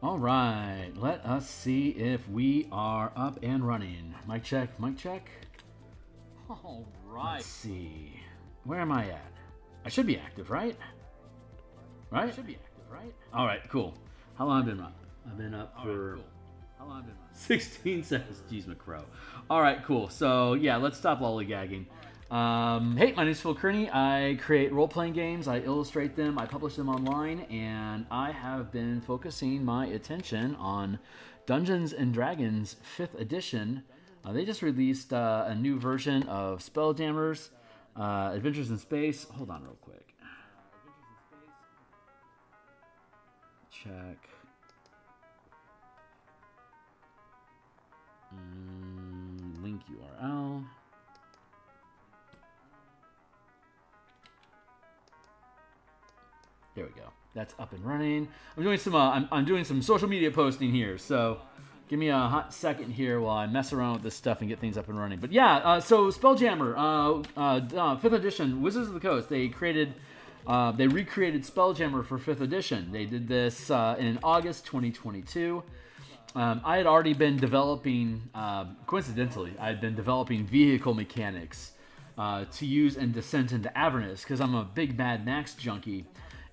All right, let us see if we are up and running. Mic check, mic check. All right. Let's see. Where am I at? I should be active, right? Right? Should be active, right? All right, cool. How long have I been up? I've been up for How long have I been on? 16 seconds. Jeez, McCrow. All right, cool. So, yeah, let's stop lollygagging. Hey, my name is Phil Kearney. I create role-playing games. I illustrate them. I publish them online. And I have been focusing my attention on Dungeons & Dragons 5th edition. They just released a new version of Spelljammer's Adventures in Space. Hold on real quick. Check. Link URL. There we go. That's up and running. I'm doing some I'm doing some social media posting here, so give me a hot second here while I mess around with this stuff and get things up and running. But yeah, so Spelljammer, 5th edition, Wizards of the Coast. They recreated Spelljammer for 5th edition. They did this in August 2022. I had already been developing, coincidentally, I had been developing vehicle mechanics to use in Descent into Avernus because I'm a big Mad Max junkie.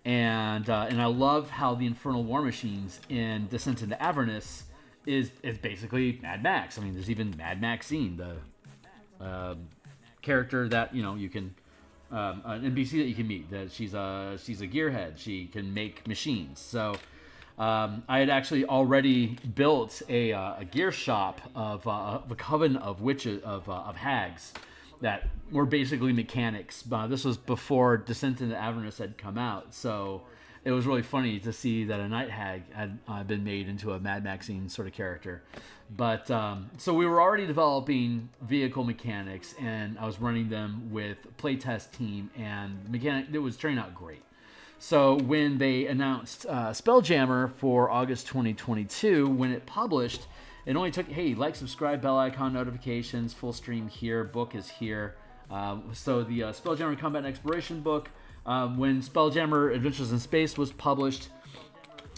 And I love how the Infernal War Machines in Descent into Avernus is basically Mad Max. I mean, there's even Mad Maxine, the character that you can an NPC that you can meet. That she's a gearhead. She can make machines. So I had actually already built a gear shop of a coven of witches of hags that were basically mechanics. This was before Descent into Avernus had come out, so it was really funny to see that a night hag had been made into a Mad Maxine sort of character. But so we were already developing vehicle mechanics, and I was running them with playtest team, and it was turning out great. So when they announced Spelljammer for August 2022, when it published, it only took, hey, like, subscribe, bell icon, notifications, full stream here, book is here. So the Spelljammer Combat and Exploration book, when Spelljammer Adventures in Space was published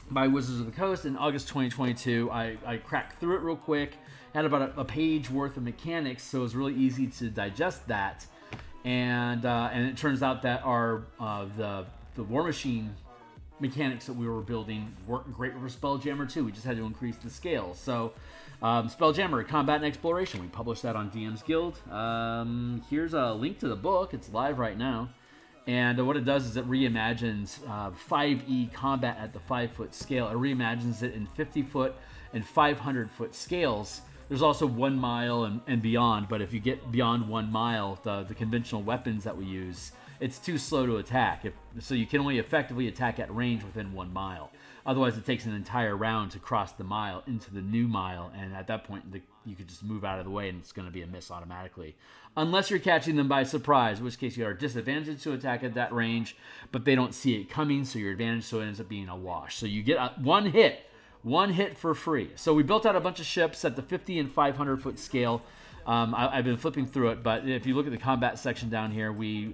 by Wizards of the Coast in August 2022, I cracked through it real quick, had about a page worth of mechanics, so it was really easy to digest that. And it turns out that the War Machine mechanics that we were building worked great for Spelljammer too. We just had to increase the scale. So Spelljammer Combat and Exploration, we published that on DMsGuild. Here's a link to the book. It's live right now. And what it does is it reimagines 5e combat at the 5-foot scale. It reimagines it in 50-foot and 500-foot scales. There's also 1 mile and beyond, but if you get beyond 1 mile, the conventional weapons that we use, it's too slow to attack. So you can only effectively attack at range within 1 mile. Otherwise, it takes an entire round to cross the mile into the new mile, and at that point, you could just move out of the way, and it's going to be a miss automatically. Unless you're catching them by surprise, in which case you are disadvantaged to attack at that range, but they don't see it coming, so you're advantaged, so it ends up being a wash. So you get one hit for free. So we built out a bunch of ships at the 50 and 500-foot scale. I've been flipping through it, but if you look at the combat section down here, we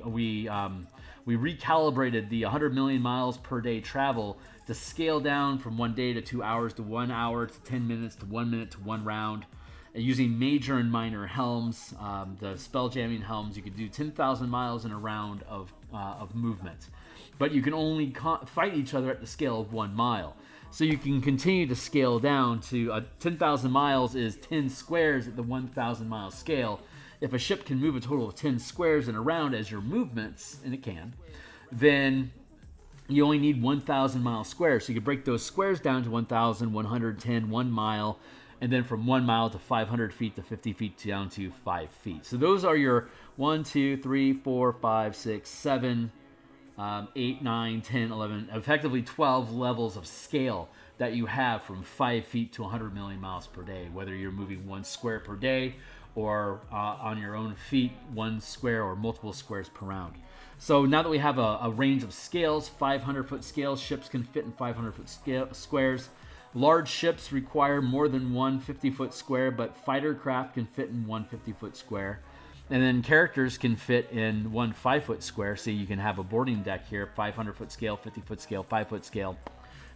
recalibrated the 100 million miles per day travel to scale down from 1 day to 2 hours to 1 hour to 10 minutes to 1 minute to 1 round. Using major and minor helms, the spelljamming helms, you could do 10,000 miles in a round of movement. But you can only fight each other at the scale of 1 mile. So you can continue to scale down to 10,000 miles is 10 squares at the 1,000 mile scale. If a ship can move a total of 10 squares in a round as your movements, and it can, then you only need 1,000 mile squares. So you can break those squares down to 1,000, 110, 1 mile, and then from 1 mile to 500 feet to 50 feet down to 5 feet. So those are your 1, 2, 3, 4, 5, 6, 7, 8, 9, 10, 11, effectively 12 levels of scale that you have from 5 feet to 100 million miles per day, whether you're moving 1 square per day or on your own feet, 1 square or multiple squares per round. So now that we have a range of scales, 500-foot scales, ships can fit in 500-foot squares. Large ships require more than 1 50-foot square, but fighter craft can fit in 1 50-foot square. And then characters can fit in 1 5-foot square, so you can have a boarding deck here, 500-foot scale, 50-foot scale, 5-foot scale.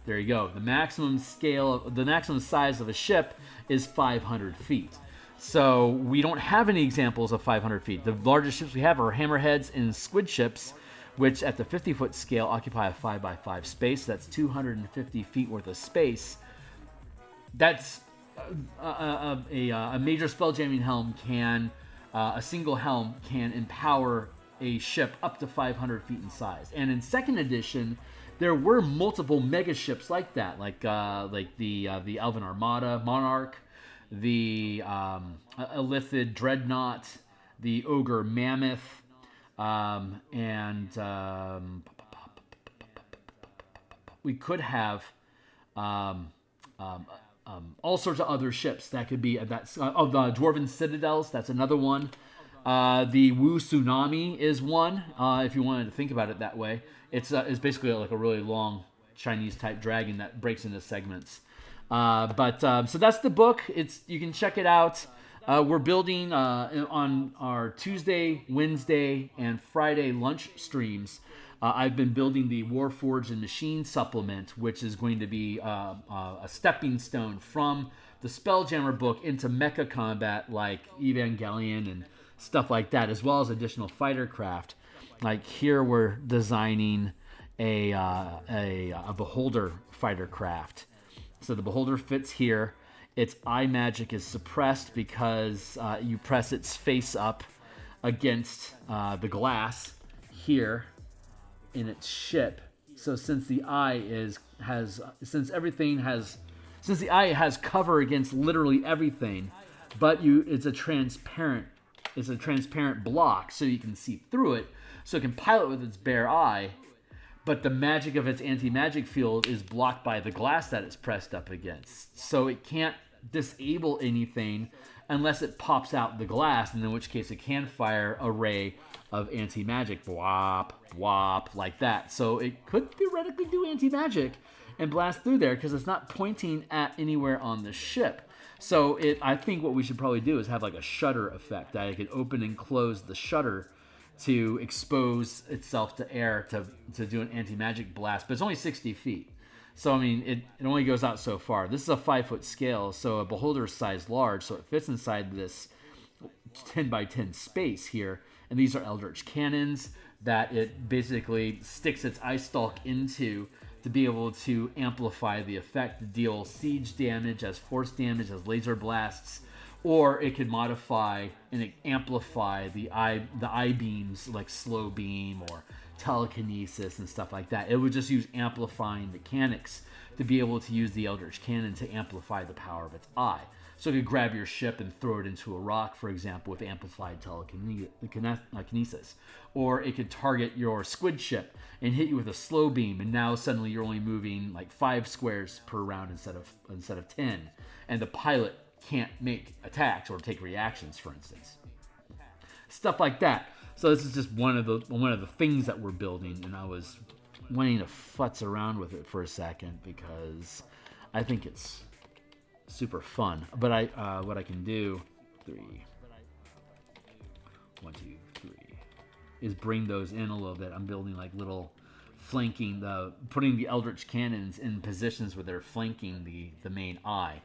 There you go. The maximum size of a ship is 500 feet. So we don't have any examples of 500 feet. The largest ships we have are hammerheads and squid ships, which at the 50-foot scale occupy a 5x5 space. That's 250 feet worth of space. That's a major spelljamming helm can, a single helm can empower a ship up to 500 feet in size. And in second edition, there were multiple mega ships like that, like the Elven Armada Monarch, the Illithid Dreadnought, the Ogre Mammoth, and we could have all sorts of other ships that could be the Dwarven Citadels. That's another one. The Wu Tsunami is one. If you wanted to think about it that way, it's basically like a really long Chinese type dragon that breaks into segments. So that's the book. You can check it out. We're building on our Tuesday, Wednesday, and Friday lunch streams. I've been building the Warforged and Machine supplement, which is going to be a stepping stone from the Spelljammer book into mecha combat like Evangelion and stuff like that, as well as additional fighter craft. Like here, we're designing a Beholder fighter craft. So the Beholder fits here. Its eye magic is suppressed because you press its face up against the glass here in its ship. So since the eye has cover against literally everything, but it's a transparent block, so you can see through it. So it can pilot with its bare eye, but the magic of its anti-magic field is blocked by the glass that it's pressed up against. So it can't disable anything unless it pops out the glass, and in which case it can fire a ray of anti-magic, bwop, bwop, like that. So it could theoretically do anti-magic and blast through there because it's not pointing at anywhere on the ship. So I think what we should probably do is have like a shutter effect. I could open and close the shutter to expose itself to air to do an anti-magic blast, but it's only 60 feet. So, I mean, it only goes out so far. This is a 5-foot scale, so a Beholder is size large, so it fits inside this 10 by 10 space here. And these are Eldritch Cannons that it basically sticks its eye stalk into to be able to amplify the effect, to deal siege damage, as force damage, as laser blasts, or it could modify and amplify the eye beams like slow beam or telekinesis and stuff like that. It would just use amplifying mechanics to be able to use the Eldritch Cannon to amplify the power of its eye. So you could grab your ship and throw it into a rock, for example, with amplified telekinesis. Or it could target your squid ship and hit you with a slow beam, and now suddenly you're only moving like 5 squares per round instead of 10. And the pilot can't make attacks or take reactions, for instance. Stuff like that. So this is just one of the things that we're building, and I was wanting to futz around with it for a second because I think it's super fun. But what I can do, 1, 2, 3, is bring those in a little bit. I'm building like little flanking, putting the Eldritch Cannons in positions where they're flanking the main eye.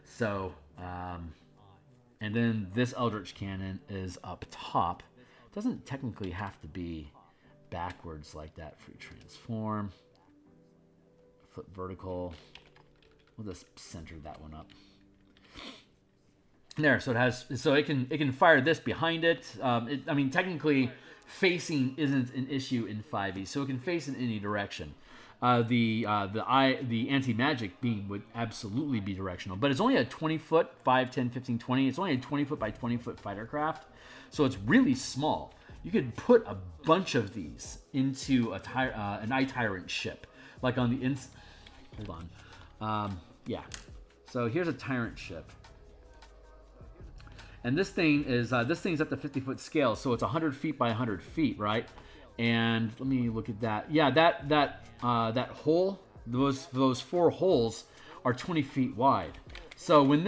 So, and then this Eldritch Cannon is up top. It doesn't technically have to be backwards like that. Free transform, flip vertical. We'll just center that one up. There, so it can fire this behind it. I mean, technically, facing isn't an issue in 5e, so it can face in any direction. The anti-magic beam would absolutely be directional, but it's only a 20-foot, 5, 10, 15, 20. It's only a 20-foot by 20-foot fighter craft, so it's really small. You could put a bunch of these into an Eye Tyrant ship, like on the hold on, yeah. So here's a Tyrant ship, and this thing's at the 50-foot scale, so it's 100 feet by 100 feet, right? And let me look at that. Yeah, that hole, those 4 holes are 20 feet wide. So when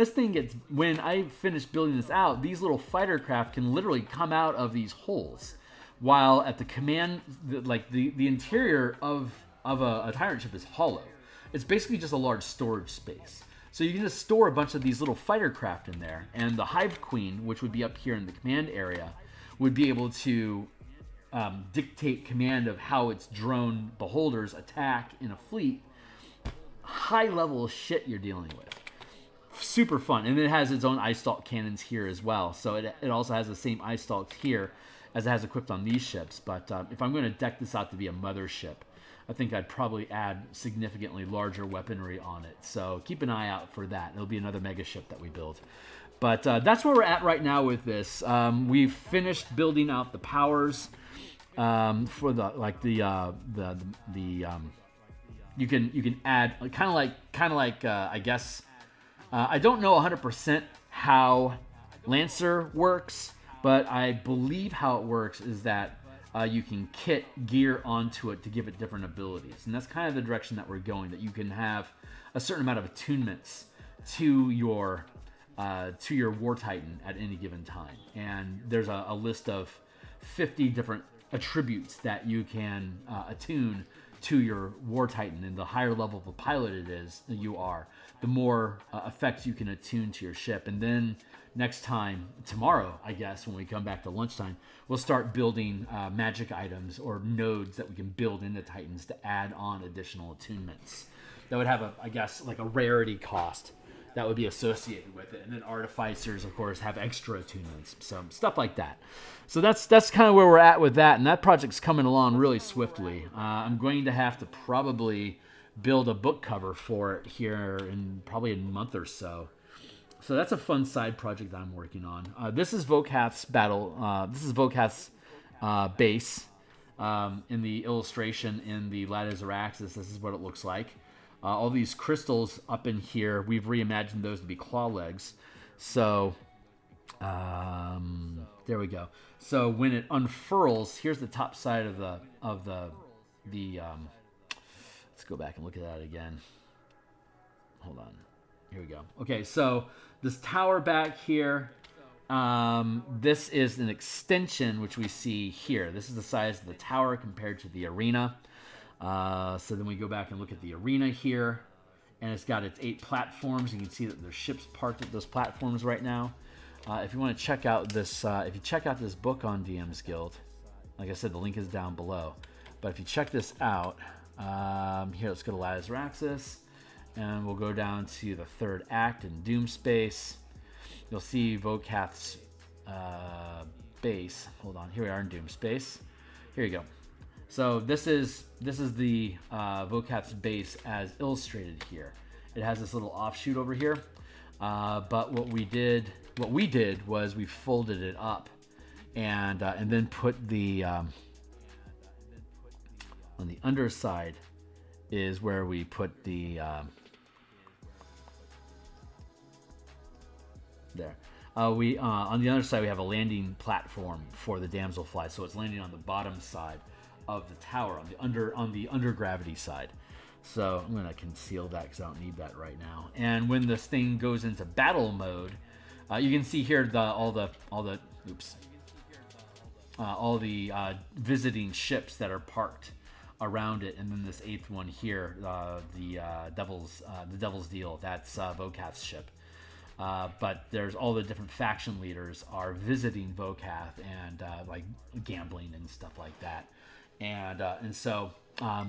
I finish building this out, these little fighter craft can literally come out of these holes, while at the command, the interior of a Tyrant ship is hollow. it's basically just a large storage space. So you can just store a bunch of these little fighter craft in there, and the Hive Queen, which would be up here in the command area, would be able to dictate command of how its drone beholders attack in a fleet. High level shit you're dealing with. Super fun. And it has its own Ice Stalk cannons here as well. So it also has the same Ice Stalks here as it has equipped on these ships. But if I'm going to deck this out to be a mothership, I think I'd probably add significantly larger weaponry on it. So keep an eye out for that. It'll be another mega ship that we build. But that's where we're at right now with this. We've finished building out the powers for you can add kind of like I guess I don't know 100% how Lancer works, but I believe how it works is that you can kit gear onto it to give it different abilities. And that's kind of the direction that we're going, that you can have a certain amount of attunements to your War Titan at any given time. And there's a list of 50 different attributes that you can attune to your War Titan. And the higher level of a pilot you are, the more effects you can attune to your ship. And then next time, tomorrow, I guess, when we come back to lunchtime, we'll start building magic items or nodes that we can build into Titans to add on additional attunements. That would have I guess, like a rarity cost that would be associated with it. And then artificers, of course, have extra attunements. So stuff like that. So that's kind of where we're at with that. And that project's coming along really swiftly. I'm going to have to probably build a book cover for it here in probably a month or so. So that's a fun side project I'm working on. This is Vocath's this is Vocath's base in the illustration in the Lattice Araxis. This is what it looks like. All these crystals up in here, we've reimagined those to be claw legs. So there we go. So when it unfurls, here's the top side of the let's go back and look at that again. Hold on. Here we go. Okay, so this tower back here, this is an extension, which we see here. This is the size of the tower compared to the arena. So then we go back and look at the arena here, and it's got its 8 platforms. You can see that there's ships parked at those platforms right now. If you want to check out this, if you check out this book on DMsGuild, like I said, the link is down below. But if you check this out, here, let's go to Lattice Araxis. And we'll go down to the 3rd act in Doom Space. You'll see Vocath's base. Hold on, here we are in Doom Space. Here you go. So this is the Vocath's base as illustrated here. It has this little offshoot over here. But what we did was we folded it up and then put the on the underside is where we put the there. We on the other side we have a landing platform for the damselfly, so it's landing on the bottom side of the tower on the undergravity side. So I'm gonna conceal that because I don't need that right now. And when this thing goes into battle mode, you can see here all the visiting ships that are parked around it, and then this 8th one here, the Devil's Deal. That's Vocath's ship. But there's all the different faction leaders are visiting Vocath and like gambling and stuff like that. And so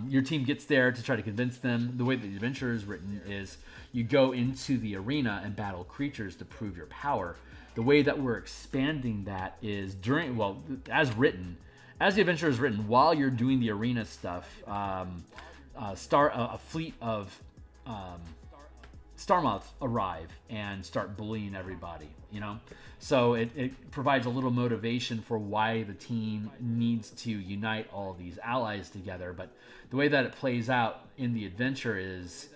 your team gets there to try to convince them. The way that the adventure is written is you go into the arena and battle creatures to prove your power. The way that we're expanding that is as written, as the adventure is written, while you're doing the arena stuff, a fleet of Starmoths arrive and start bullying everybody, you know? So it provides a little motivation for why the team needs to unite all these allies together. But the way that it plays out in the adventure is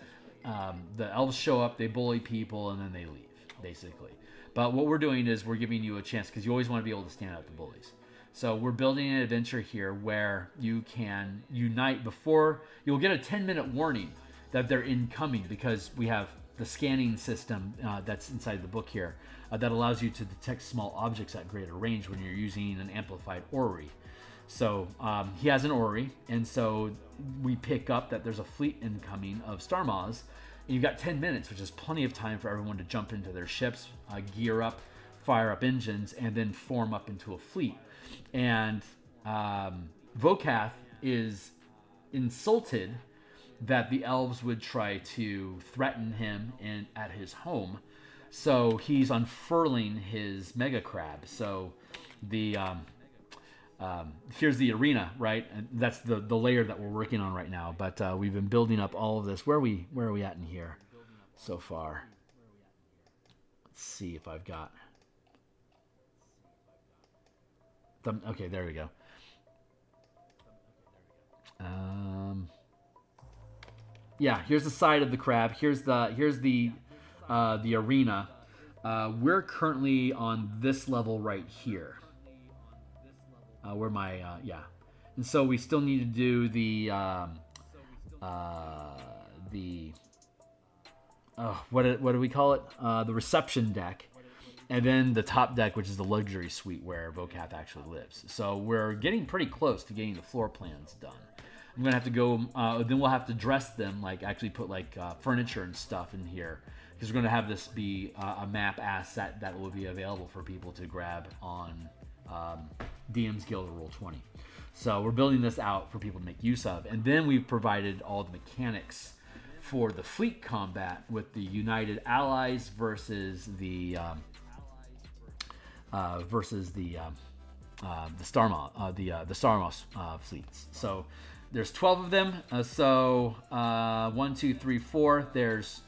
the elves show up, they bully people, and then they leave, basically. But what we're doing is we're giving you a chance, because you always want to be able to stand up to bullies. So we're building an adventure here where you can unite before, you'll get a 10-minute warning that they're incoming, because we have the scanning system that's inside the book here that allows you to detect small objects at greater range when you're using an amplified orrery. So he has an orrery, and so we pick up that there's a fleet incoming of Star Maws. And you've got 10 minutes, which is plenty of time for everyone to jump into their ships, gear up, fire up engines, and then form up into a fleet. And Vocath is insulted that the elves would try to threaten him at his home. So he's unfurling his mega crab. So the here's the arena, right? And that's the layer that we're working on right now. But we've been building up all of this. Where are we at in here so far? Let's see if I've got. Okay, there we go. Yeah, here's the side of the crab. Here's the arena. We're currently on this level right here. Where my and so we still need to do the what do we call it? The reception deck, and then the top deck, which is the luxury suite where Vocath actually lives. So we're getting pretty close to getting the floor plans done. I'm gonna have to go. Then we'll have to dress them, like actually put like furniture and stuff in here, because we're gonna have this be a map asset that will be available for people to grab on DMsGuild or Roll20. So we're building this out for people to make use of, and then we've provided all the mechanics for the fleet combat with the United Allies versus the Starmoss fleets. So there's 12 of them. 1, 2, 3, 4. There's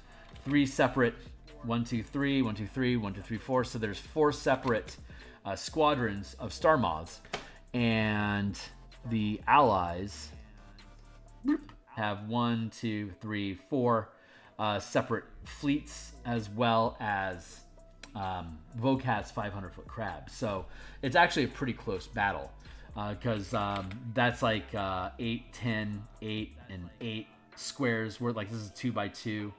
3 separate 1, 2, 3, 1, 2, 3, 1, 2, 3, 4. So there's 4 separate squadrons of Star Moths, and the Allies have 1, 2, 3, 4 separate fleets, as well as Vocath's 500-foot crab. So it's actually a pretty close battle, because that's like 8, 10, 8, and 8 squares. We're like, this is 2 by 2.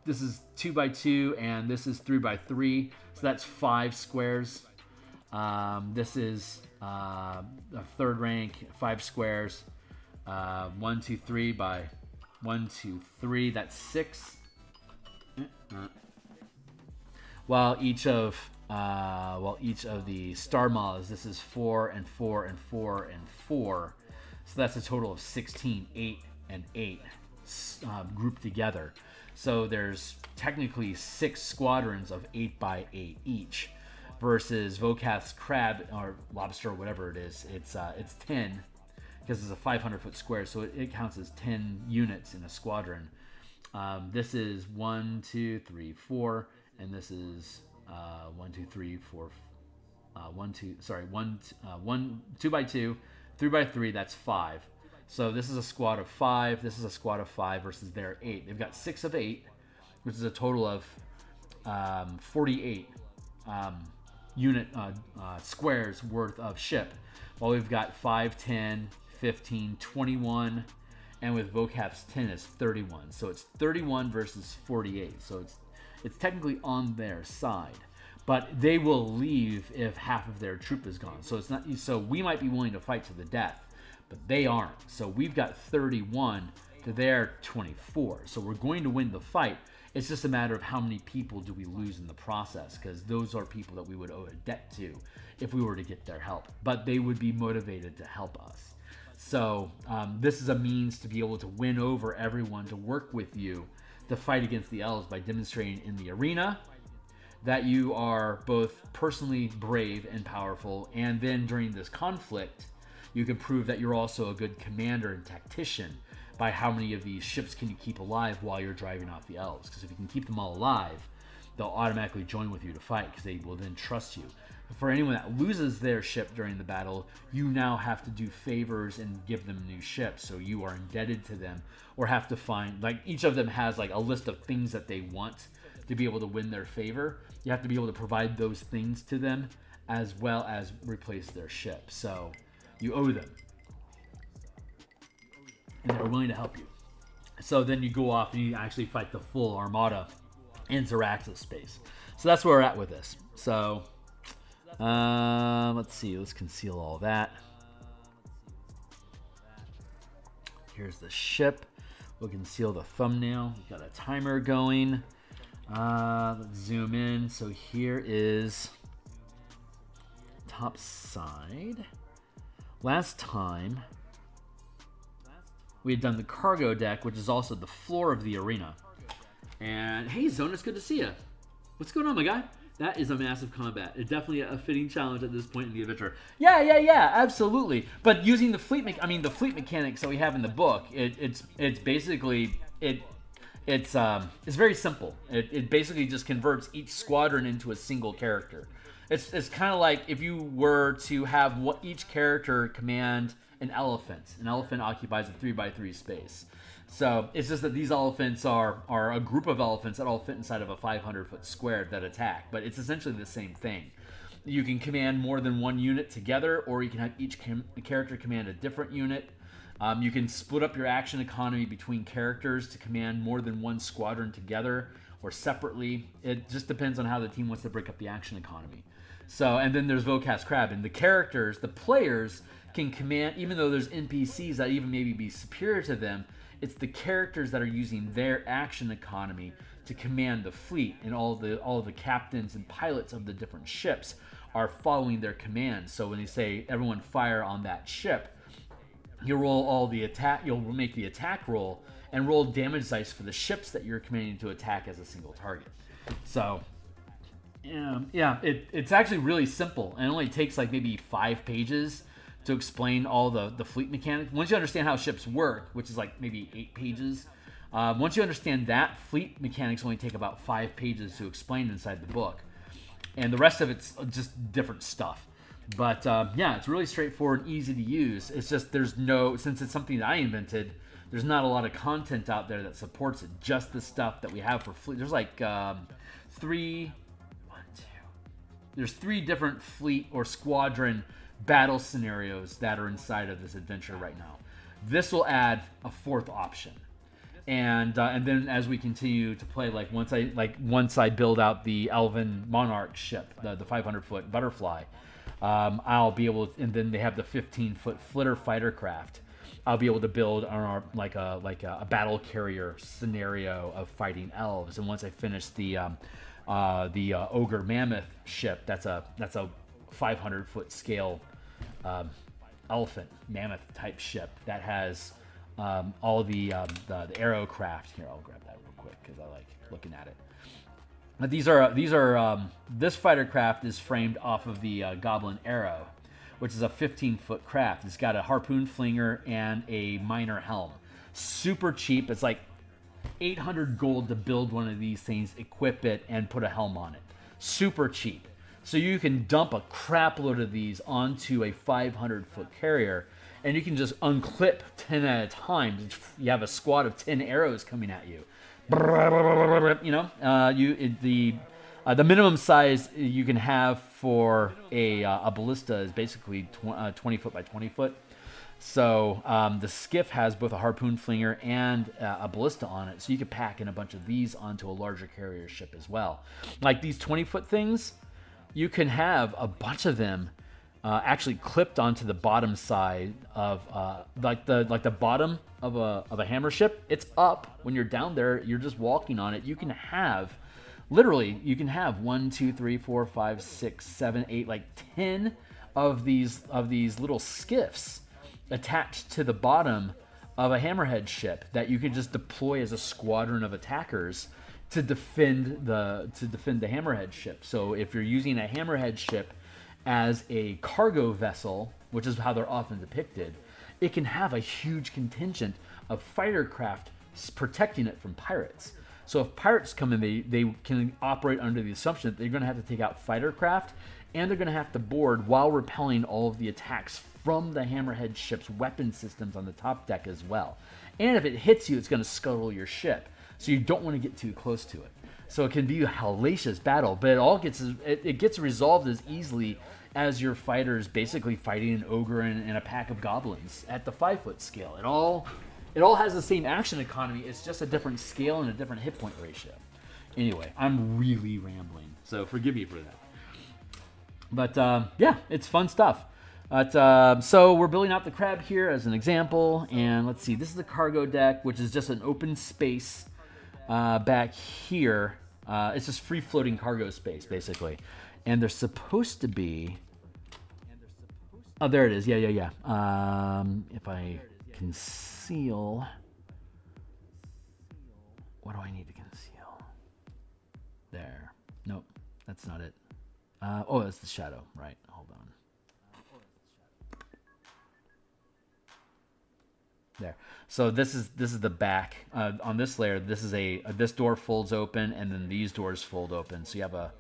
This is 2 by 2, and this is 3 by 3. So that's 5 squares. This is a third rank, 5 squares. 1, 2, 3 by 1, 2, 3. That's 6. While each of the Star Maws, this is 4 and 4 and 4 and 4. So that's a total of 16, 8 and 8 grouped together. So there's technically 6 squadrons of 8 by 8 each, versus Vocath's crab or lobster or whatever it is. It's 10, because it's a 500-foot square, so it counts as 10 units in a squadron. This is 1, 2, 3, 4, and this is 1, 2, 3, 4. 2 by 2, 3 by 3. That's 5. So this is a squad of 5. This is a squad of 5 versus their 8. They've got 6 of 8, which is a total of 48 unit squares worth of ship. While we've got 5, 10, 15, 21, and with Vocath's 10 is 31. So it's 31 versus 48. So it's technically on their side, but they will leave if half of their troop is gone. So it's not. So we might be willing to fight to the death, but they aren't. So we've got 31 to their 24. So we're going to win the fight. It's just a matter of how many people do we lose in the process, because those are people that we would owe a debt to if we were to get their help. But they would be motivated to help us. So this is a means to be able to win over everyone to work with you to fight against the elves, by demonstrating in the arena that you are both personally brave and powerful, and then during this conflict you can prove that you're also a good commander and tactician by how many of these ships can you keep alive while you're driving off the elves. Because if you can keep them all alive, they'll automatically join with you to fight, because they will then trust you. For anyone that loses their ship during the battle, you now have to do favors and give them new ships, so you are indebted to them, or have to find, like, each of them has like a list of things that they want to be able to win their favor. You have to be able to provide those things to them, as well as replace their ship. So you owe them, and they're willing to help you. So then you go off and you actually fight the full armada in Zarax's space. So that's where we're at with this. So Let's see. Let's conceal all that. Here's the ship. We'll conceal the thumbnail. We've got a timer going. Let's zoom in. So here is top side. Last time we had done the cargo deck, which is also the floor of the arena. And hey, Zone, it's good to see you. What's going on, my guy? That is a massive combat. It's definitely a fitting challenge at this point in the adventure. Yeah, absolutely. But using the fleet mechanics that we have in the book, it's basically it's very simple. It basically just converts each squadron into a single character. It's kind of like if you were to have each character command an elephant. An elephant occupies a 3x3 space. So it's just that these elephants are a group of elephants that all fit inside of a 500-foot square that attack. But it's essentially the same thing. You can command more than one unit together, or you can have each character command a different unit. You can split up your action economy between characters to command more than one squadron together or separately. It just depends on how the team wants to break up the action economy. So, and then there's Vocath Crab, and the characters, the players can command, even though there's NPCs that even maybe be superior to them, it's the characters that are using their action economy to command the fleet, and all the captains and pilots of the different ships are following their commands. So when they say everyone fire on that ship, you'll roll all the attack. You'll make the attack roll and roll damage dice for the ships that you're commanding to attack as a single target. So yeah, it's actually really simple, and it only takes like maybe 5 pages to explain all the fleet mechanics. Once you understand how ships work, which is like maybe 8 pages, once you understand that, fleet mechanics only take about 5 pages to explain inside the book. And the rest of it's just different stuff. But yeah, it's really straightforward and easy to use. It's just since it's something that I invented, there's not a lot of content out there that supports it. Just the stuff that we have for fleet. There's like there's 3 different fleet or squadron battle scenarios that are inside of this adventure right now. This will add a 4th option, and then as we continue to play, once I build out the Elven Monarch ship, the 500-foot butterfly, I'll be able to, and then they have the 15-foot flitter fighter craft. I'll be able to build on a battle carrier scenario of fighting elves, and once I finish the ogre mammoth ship, that's a 500-foot scale elephant mammoth type ship that has all the arrow craft. Here, I'll grab that real quick because I like looking at it. But this fighter craft is framed off of the Goblin Arrow, which is a 15-foot craft. It's got a harpoon flinger and a miner helm. Super cheap. It's like 800 gold to build one of these things, equip it, and put a helm on it. Super cheap. So you can dump a crap load of these onto a 500-foot carrier, and you can just unclip 10 at a time. You have a squad of 10 arrows coming at you. The minimum size you can have for a ballista is basically 20 foot by 20 foot. So the skiff has both a harpoon flinger and a ballista on it, so you could pack in a bunch of these onto a larger carrier ship as well. Like these 20-foot things, you can have a bunch of them actually clipped onto the bottom side of the bottom of a hammer ship. It's up when you're down there. You're just walking on it. You can have 1, 2, 3, 4, 5, 6, 7, 8, like 10 of these little skiffs attached to the bottom of a hammerhead ship that you could just deploy as a squadron of attackers to defend the hammerhead ship. So if you're using a hammerhead ship as a cargo vessel, which is how they're often depicted, it can have a huge contingent of fighter craft protecting it from pirates. So if pirates come in, they can operate under the assumption that they're going to have to take out fighter craft, and they're going to have to board while repelling all of the attacks from the hammerhead ship's weapon systems on the top deck as well. And if it hits you, it's going to scuttle your ship. So you don't want to get too close to it. So it can be a hellacious battle, but it gets resolved as easily as your fighters basically fighting an ogre and a pack of goblins at the 5-foot scale. It all has the same action economy. It's just a different scale and a different hit point ratio. Anyway, I'm really rambling, so forgive me for that. But yeah, it's fun stuff. But, so we're building out the crab here as an example, and let's see. This is the cargo deck, which is just an open space back here. It's just free-floating cargo space, basically. And there's supposed to be... Oh, there it is. Yeah. If I conceal... What do I need to conceal? There. Nope, that's not it. Oh, that's the shadow. Right, hold on. There. So this is the back. On this layer, this is this door folds open, and then these doors fold open. So you have a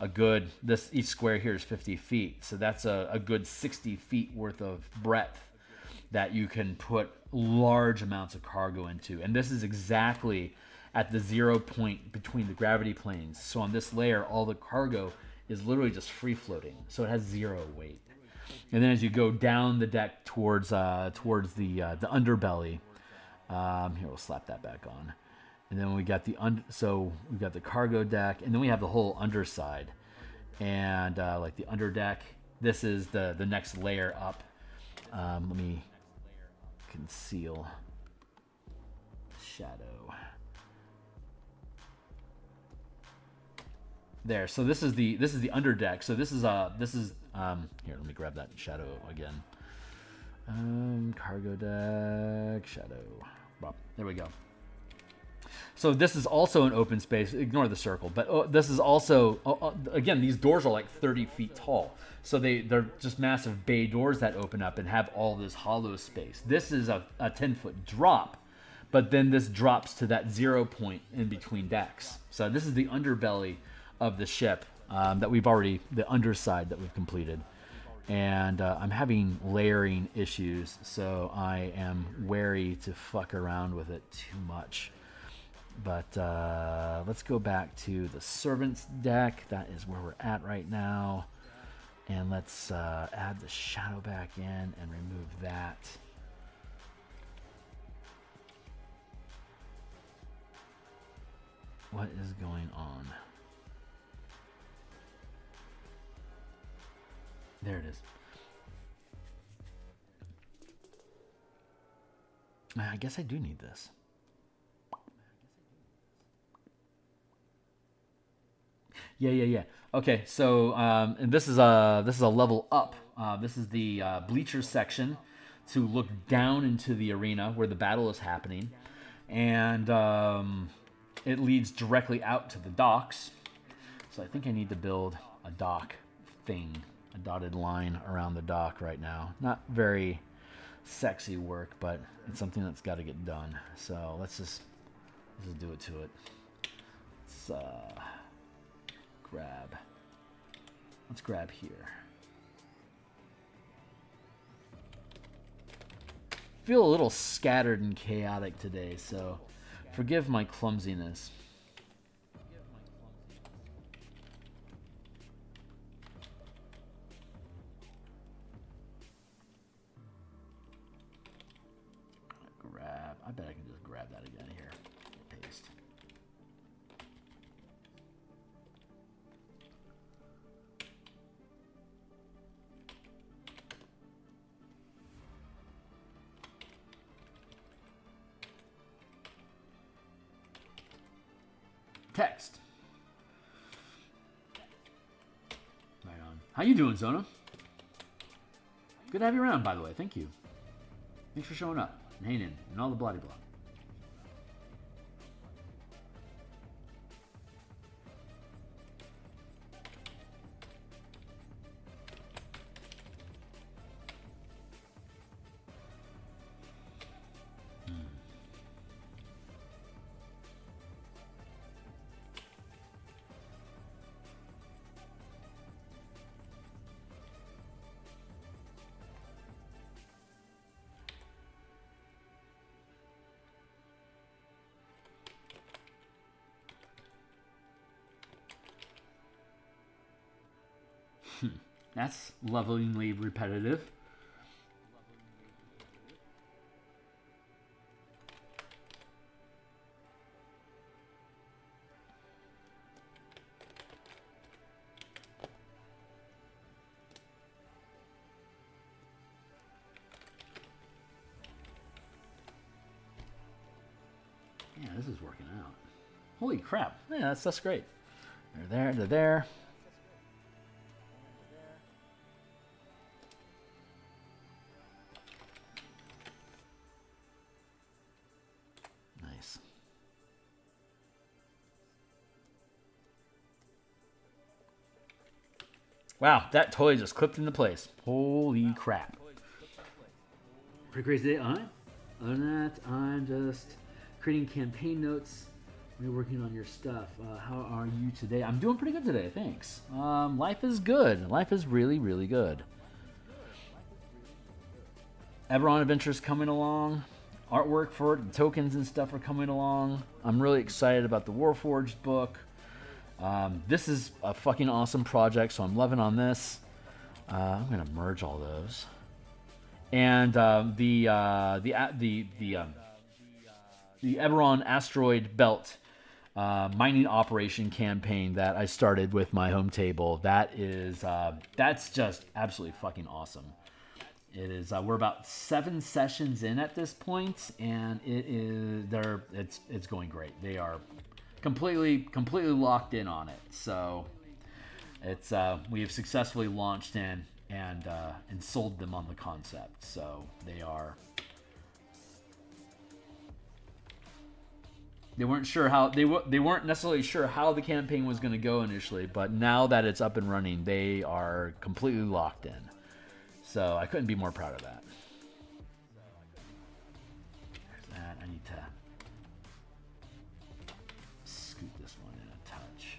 good, each square here is 50 feet. So that's a good 60 feet worth of breadth that you can put large amounts of cargo into. And this is exactly at the 0 point between the gravity planes. So on this layer, all the cargo is literally just free floating. So it has 0 weight. And then as you go down the deck towards the underbelly, here we'll slap that back on. And then we got so we've got the cargo deck, and then we have the whole underside, and like the underdeck. This is the next layer up. Let me conceal shadow. There. So this is the underdeck. So this is here. Let me grab that shadow again. Cargo deck shadow. Well, there we go. So this is also an open space. Ignore the circle, but this is also again, these doors are like 30 feet tall. So they're just massive bay doors that open up and have all this hollow space. This is a 10-foot drop, but then this drops to that 0 point in between decks. So this is the underbelly of the ship the underside that we've completed. And I'm having layering issues, so I am wary to fuck around with it too much. But let's go back to the servants deck. That is where we're at right now. And let's add the shadow back in and remove that. What is going on? There it is. I guess I do need this. Yeah. Okay, so and this is a level up. This is the bleacher section to look down into the arena where the battle is happening, and it leads directly out to the docks. So I think I need to build a dock thing. A dotted line around the dock right now. Not very sexy work, but it's something that's got to get done. So let's just do it to it. Let's grab. Let's grab here. Feel a little scattered and chaotic today, so forgive my clumsiness. I bet I can just grab that again here. Paste. Text. Right on. How you doing, Zona? Good to have you around, by the way. Thank you. Thanks for showing up and hanging in and all the bloody blah. That's lovingly repetitive. Yeah, this is working out. Holy crap. Yeah, that's great. They're there. They're there. Nice. Wow, that totally just clipped into place. Holy crap. Pretty crazy day. Other than that, I'm just creating campaign notes. We're working on your stuff. How are you today? I'm doing pretty good today, thanks. Life is good. Life is really, really good. Eberron Adventures coming along. Artwork for it, the tokens and stuff are coming along. I'm really excited about the Warforged book. This is a fucking awesome project, so I'm loving on this. I'm gonna merge all those. And the Eberron Asteroid Belt mining operation campaign that I started with my home table. That's just absolutely fucking awesome. It is. We're about 7 sessions in at this point, and it's going great. They are completely locked in on it. So it's we have successfully launched in and sold them on the concept. So they are. They weren't sure how they weren't necessarily sure how the campaign was going to go initially, but now that it's up and running, they are completely locked in. So I couldn't be more proud of that. There's that. I need to scoot this one in a touch.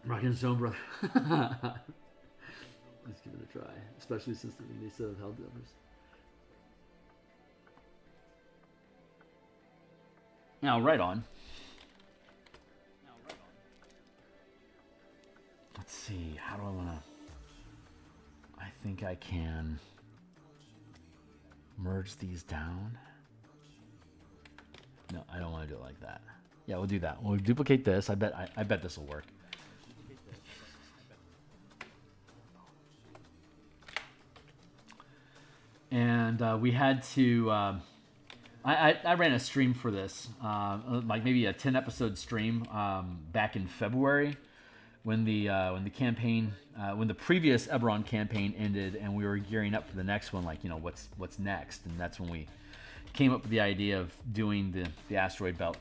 Rockin' Stone, brother. Let's give it a try, especially since they still have held numbers. Now, right on. Let's see. How do I want to? I think I can merge these down. No, I don't want to do it like that. Yeah, we'll do that. We'll duplicate this. I bet this will work. And we had to. I ran a stream for this, like maybe a 10-episode stream back in February, when the campaign, when the previous Eberron campaign ended, and we were gearing up for the next one. Like, what's next, and that's when we came up with the idea of doing the Asteroid Belt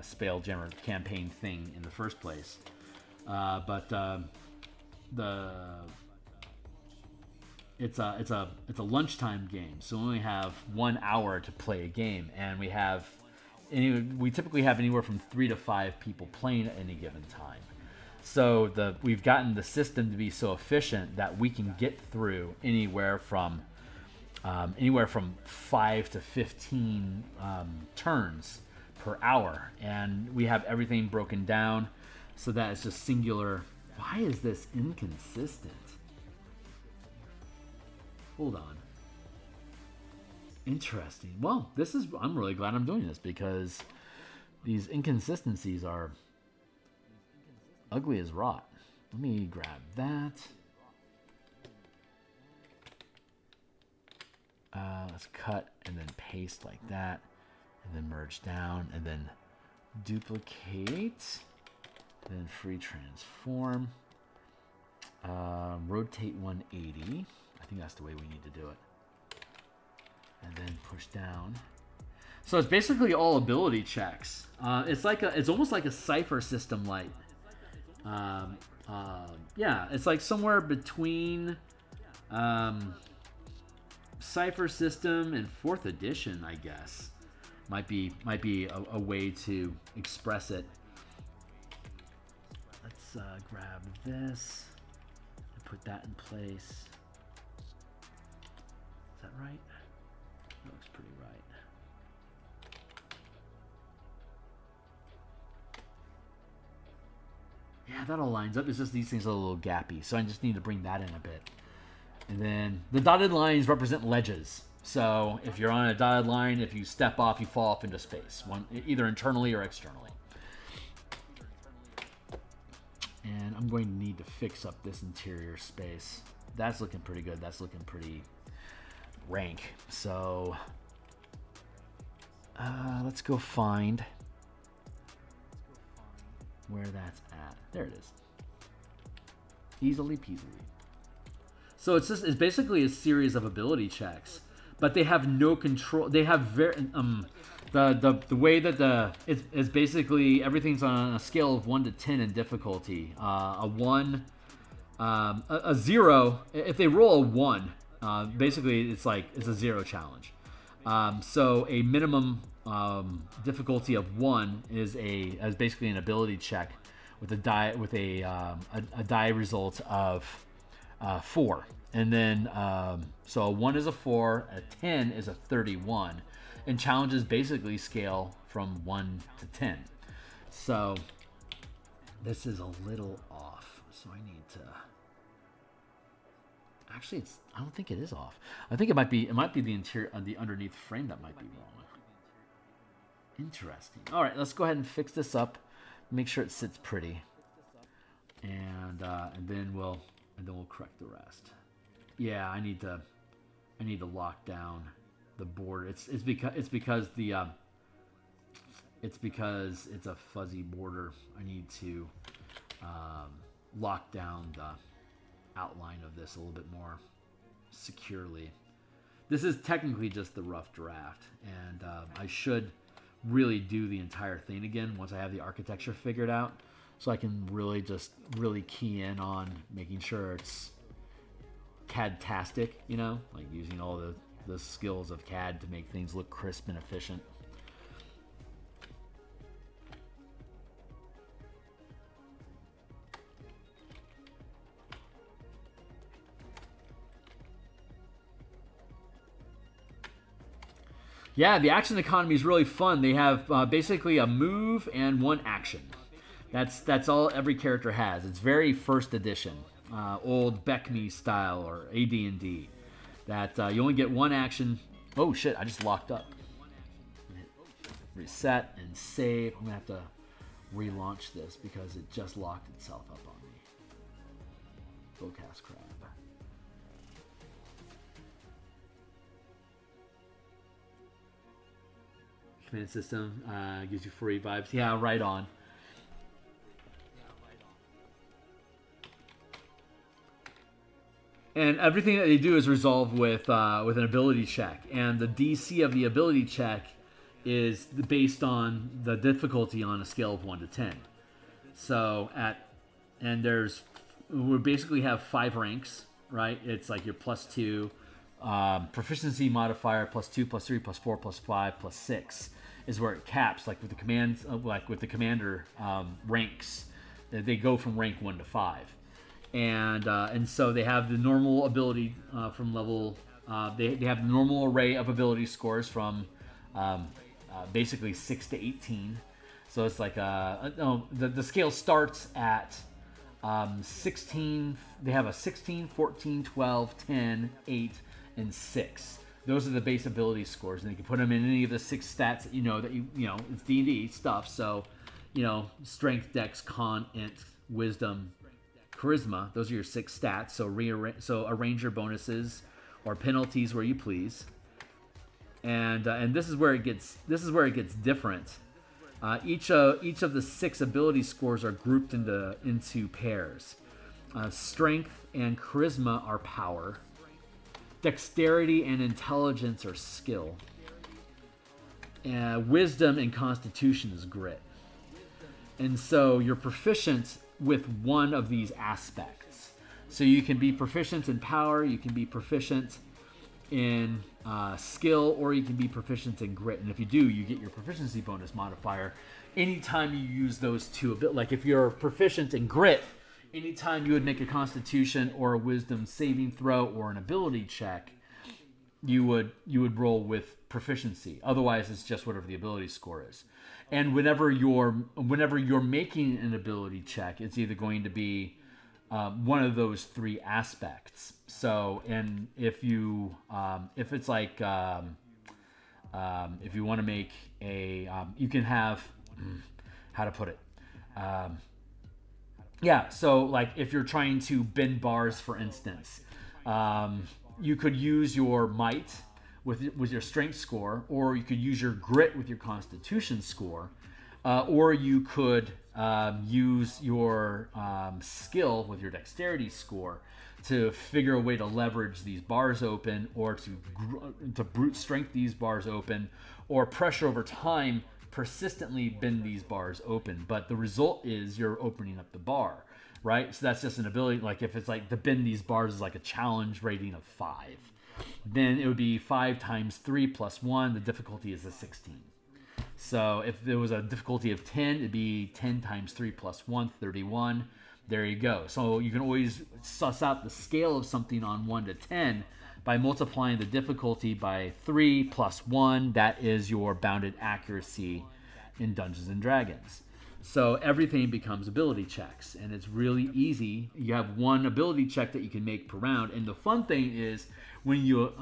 Spelljammer campaign thing in the first place. It's a lunchtime game, so we only have 1 hour to play a game, and we typically have anywhere from 3 to 5 people playing at any given time. So we've gotten the system to be so efficient that we can get through anywhere from 5 to 15 turns per hour, and we have everything broken down so that it's just singular. Why is this inconsistent? Hold on. Interesting. Well, I'm really glad I'm doing this, because these inconsistencies are ugly as rot. Let me grab that. Let's cut and then paste like that, and then merge down, and then duplicate, then free transform, rotate 180. I think that's the way we need to do it. And then push down. So it's basically all ability checks. It's almost like a cipher system light. Yeah, it's like somewhere between cipher system and 4th edition, I guess. Might be a way to express it. Let's grab this and put that in place. Is that right? That looks pretty right. Yeah, that all lines up. It's just these things are a little gappy, so I just need to bring that in a bit. And then the dotted lines represent ledges. So if you're on a dotted line, if you step off, you fall off into space, either internally or externally. And I'm going to need to fix up this interior space. That's looking pretty good. That's looking pretty rank. So let's go find where that's at. There it is. Easily peasily. So it's basically a series of ability checks, but they have no control. They have very the way that it's basically everything's on a scale of 1 to 10 in difficulty. A 1, a 0. If they roll a 1, basically it's a 0 challenge. So a minimum difficulty of 1 is basically an ability check with a die result of 4, and then so a 1 is a 4, a 10 is a 31, and challenges basically scale from 1 to 10. So this is a little off. So I need to. Actually, I don't think it is off. I think it might be the interior, the underneath frame that might be wrong. Interesting. All right, let's go ahead and fix this up. Make sure it sits pretty, and then we'll correct the rest. Yeah, I need to lock down the border. It's because it's a fuzzy border. I need to lock down the outline of this a little bit more securely. This is technically just the rough draft, and I should really do the entire thing again once I have the architecture figured out, so I can really key in on making sure it's CAD-tastic, like using all the skills of CAD to make things look crisp and efficient. Yeah, the action economy is really fun. They have basically a move and 1 action. That's all every character has. It's very first edition, old Beck-Me style or AD&D. That you only get 1 action. Oh shit! I just locked up. Reset and save. I'm gonna have to relaunch this because it just locked itself up on me. Vocath crab. Command system gives you free vibes. Yeah, right on. And everything that they do is resolved with an ability check, and the DC of the ability check is based on the difficulty on a scale of 1 to 10. So we basically have 5 ranks, right? It's like your +2, proficiency modifier +2, +3, +4, +5, +6 is where it caps. Like with the commands, like with the commander ranks, they go from rank 1 to 5. And so they have the normal ability from level. They have the normal array of ability scores from basically 6 to 18. So it's like the scale starts at 16. They have a 16, 14, 12, 10, 8, and 6. Those are the base ability scores, and you can put them in any of the 6 stats that you know it's D&D stuff. So strength, dex, con, int, wisdom, charisma. Those are your 6 stats. So arrange your bonuses or penalties where you please. And this is where it gets different. Each of the 6 ability scores are grouped into pairs. Strength and charisma are power. Dexterity and intelligence are skill. Wisdom and constitution is grit. And so you're proficient with one of these aspects. So you can be proficient in power, you can be proficient in skill, or you can be proficient in grit. And if you do, you get your proficiency bonus modifier anytime you use those 2 abilities. Like if you're proficient in grit, anytime you would make a constitution or a wisdom saving throw or an ability check, you would roll with proficiency. Otherwise, it's just whatever the ability score is. And whenever you're making an ability check, it's either going to be one of those three aspects. So, and if it's like if you want to make a, you can have, how to put it, yeah. So like if you're trying to bend bars, for instance, you could use your might with your strength score, or you could use your grit with your constitution score, or you could use your skill with your dexterity score to figure a way to leverage these bars open, or to brute strength these bars open, or pressure over time persistently bend these bars open. But the result is you're opening up the bar, right? So that's just an ability. Like if it's like to bend these bars is like a challenge rating of 5, then it would be 5 times 3 plus 1. The difficulty is a 16. So if there was a difficulty of 10, it'd be 10 times 3 plus 1, 31. There you go. So you can always suss out the scale of something on 1 to 10 by multiplying the difficulty by 3 plus 1. That is your bounded accuracy in Dungeons and Dragons. So everything becomes ability checks, and it's really easy. You have one ability check that you can make per round, and the fun thing is when you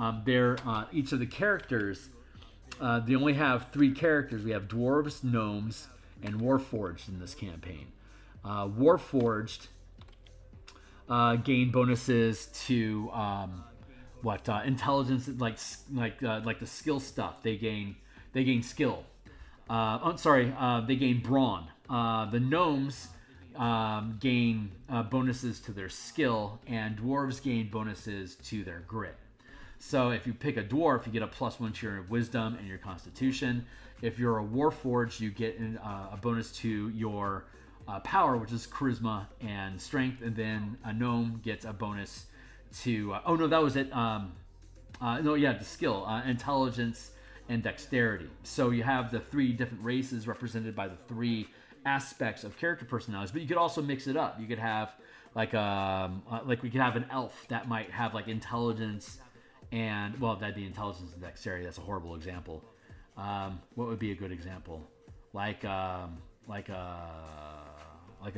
each of the characters, they only have 3 characters. We have dwarves, gnomes, and warforged in this campaign. Warforged gain bonuses to intelligence, like the skill stuff. They gain skill. They gain brawn. The gnomes gain bonuses to their skill, and dwarves gain bonuses to their grit. So if you pick a dwarf, you get a +1 to your wisdom and your constitution. If you're a warforged, you get a bonus to your power, which is charisma and strength, and then a gnome gets a bonus to the skill, intelligence and dexterity. So you have the 3 different races represented by the 3 aspects of character personalities, but you could also mix it up. You could have we could have an elf that might have like intelligence and, well, that'd be intelligence and dexterity. That's a horrible example. What would be a good example? Like a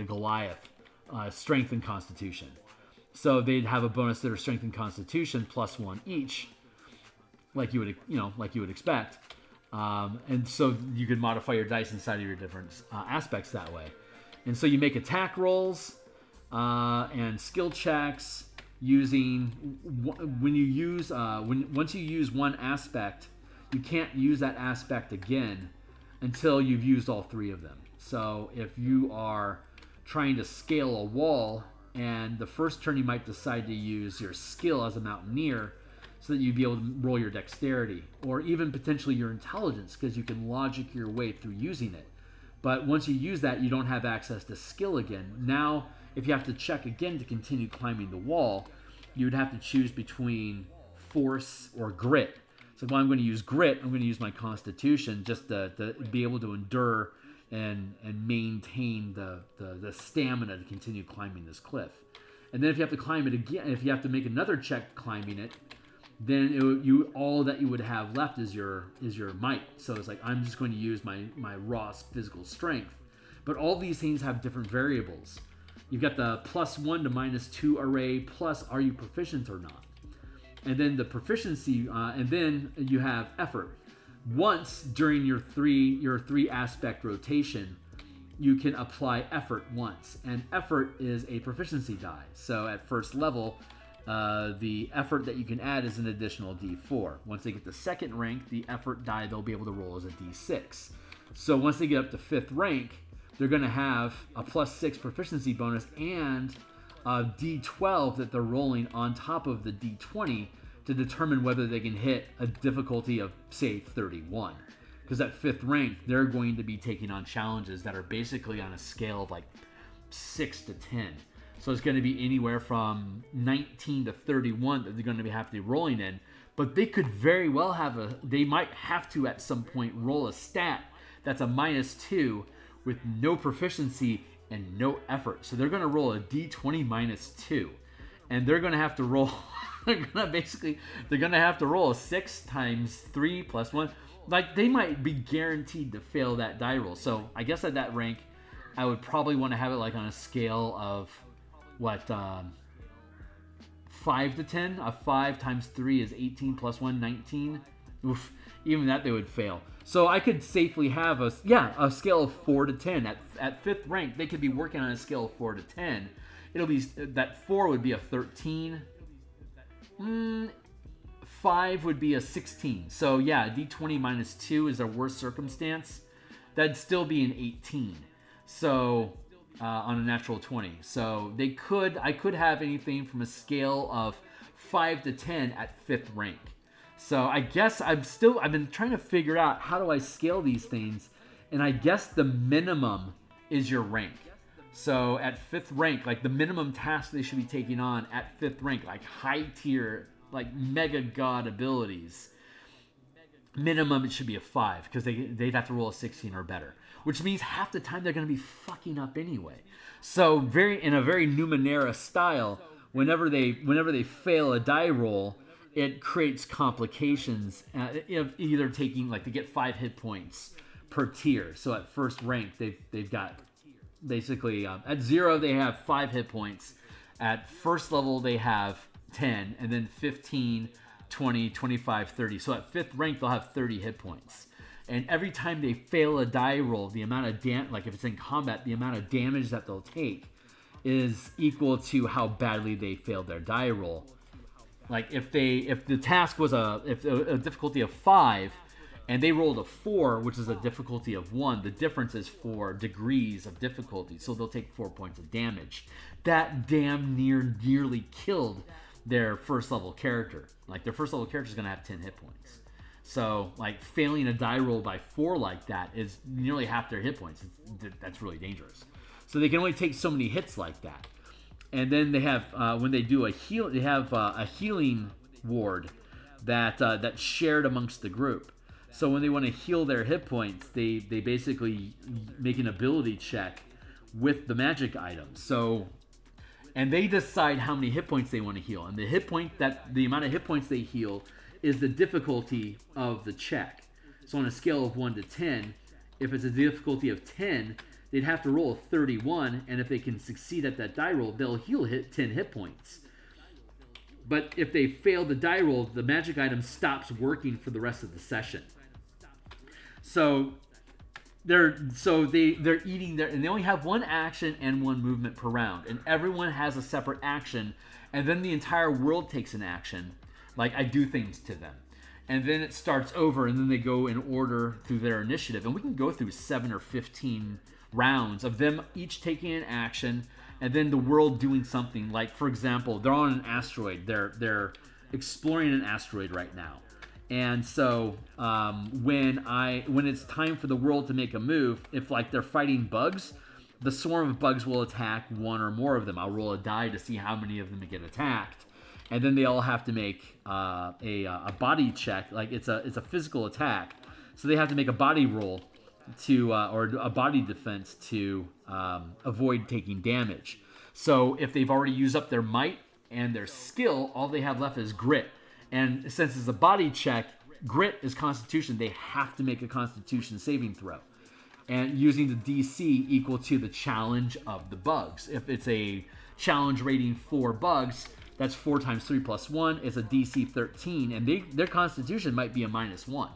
Goliath, strength and constitution. So they'd have a bonus to their strength and constitution +1 each, like you would expect. And so you could modify your dice inside of your different aspects that way. And so you make attack rolls and skill checks using once you use one aspect, you can't use that aspect again until you've used all 3 of them. So if you are trying to scale a wall, and the first turn you might decide to use your skill as a mountaineer so that you'd be able to roll your dexterity, or even potentially your intelligence, because you can logic your way through using it. But once you use that, you don't have access to skill again. Now, if you have to check again to continue climbing the wall, you would have to choose between force or grit. So if I'm going to use grit, I'm going to use my constitution just to be able to endure and maintain the stamina to continue climbing this cliff. And then if you have to climb it again, if you have to make another check climbing it, then all that you would have left is your might. So it's like, I'm just going to use my raw physical strength. But all these things have different variables. You've got the +1 to -2 array, plus are you proficient or not? And then the proficiency, and then you have effort. Once during your three aspect rotation, you can apply effort once, and effort is a proficiency die. So at first level, the effort that you can add is an additional D4. Once they get the second rank, the effort die they'll be able to roll as a D6. So once they get up to 5th rank, they're going to have a +6 proficiency bonus and a D12 that they're rolling on top of the D20 to determine whether they can hit a difficulty of, say, 31. Because at 5th rank, they're going to be taking on challenges that are basically on a scale of like 6 to 10. So it's going to be anywhere from 19 to 31 that they're going to have to be rolling in. But they could very well they might have to at some point roll a stat that's a -2 with no proficiency and no effort. So they're going to roll a D20 -2. And they're going to have to roll... they're going to have to roll a 6 times 3 plus 1. like they might be guaranteed to fail that die roll. So I guess at that rank, I would probably want to have it like on a scale of what 5 to 10. A 5 times 3 is 18 plus 1, 19. Oof, even that they would fail. So I could safely have a scale of 4 to 10. At 5th rank, they could be working on a scale of 4 to 10. It'll be that 4 would be a 13. 5 would be a 16. So yeah, D20 minus 2 is their worst circumstance. That'd still be an 18. So on a natural 20. So I could have anything from a scale of 5 to 10 at 5th rank. So I guess I've been trying to figure out how do I scale these things, and I guess the minimum is your rank. So at 5th rank, like the minimum task they should be taking on at 5th rank, like high tier, like mega god abilities, minimum it should be a 5 because they'd have to roll a 16 or better, which means half the time they're going to be fucking up anyway. So in a very Numenera style, whenever they fail a die roll, it creates complications of either taking, like, to get 5 hit points per tier. So at first rank, they've got basically at 0 they have 5 hit points. At first level they have 10, and then 15, 20, 25, 30. So at 5th rank they'll have 30 hit points. And every time they fail a die roll, the amount of like if it's in combat, the amount of damage that they'll take is equal to how badly they failed their die roll. Like if the task was a difficulty of 5 and they rolled a 4, which is a difficulty of 1, the difference is 4 degrees of difficulty. So they'll take 4 points of damage. That damn nearly killed their first level character. Like their first level character is going to have 10 hit points. So like failing a die roll by 4 like that is nearly half their hit points. That's really dangerous. So they can only take so many hits like that. And then they have when they do a healing ward that's shared amongst the group. So when they want to heal their hit points, they basically make an ability check with the magic item. So, and they decide how many hit points they want to heal, and the amount of hit points they heal is the difficulty of the check. So on a scale of 1 to 10, if it's a difficulty of 10, they'd have to roll a 31, and if they can succeed at that die roll, they'll heal 10 hit points. But if they fail the die roll, the magic item stops working for the rest of the session. So they're eating their, and they only have 1 action and 1 movement per round, and everyone has a separate action, and then the entire world takes an action. Like I do things to them. And then it starts over, and then they go in order through their initiative. And we can go through 7 or 15 rounds of them each taking an action, and then the world doing something. Like, for example, they're on an asteroid. They're exploring an asteroid right now. And so when it's time for the world to make a move, if like they're fighting bugs, the swarm of bugs will attack 1 or more of them. I'll roll a die to see how many of them get attacked. And then they all have to make a body check. Like it's a physical attack, so they have to make a body roll to or a body defense to avoid taking damage. So if they've already used up their might and their skill, all they have left is grit. And since it's a body check, grit is Constitution. They have to make a Constitution saving throw, and using the DC equal to the challenge of the bugs. If it's a challenge rating 4 bugs. That's 4 times 3 plus 1. It's a DC 13, and their Constitution might be a -1.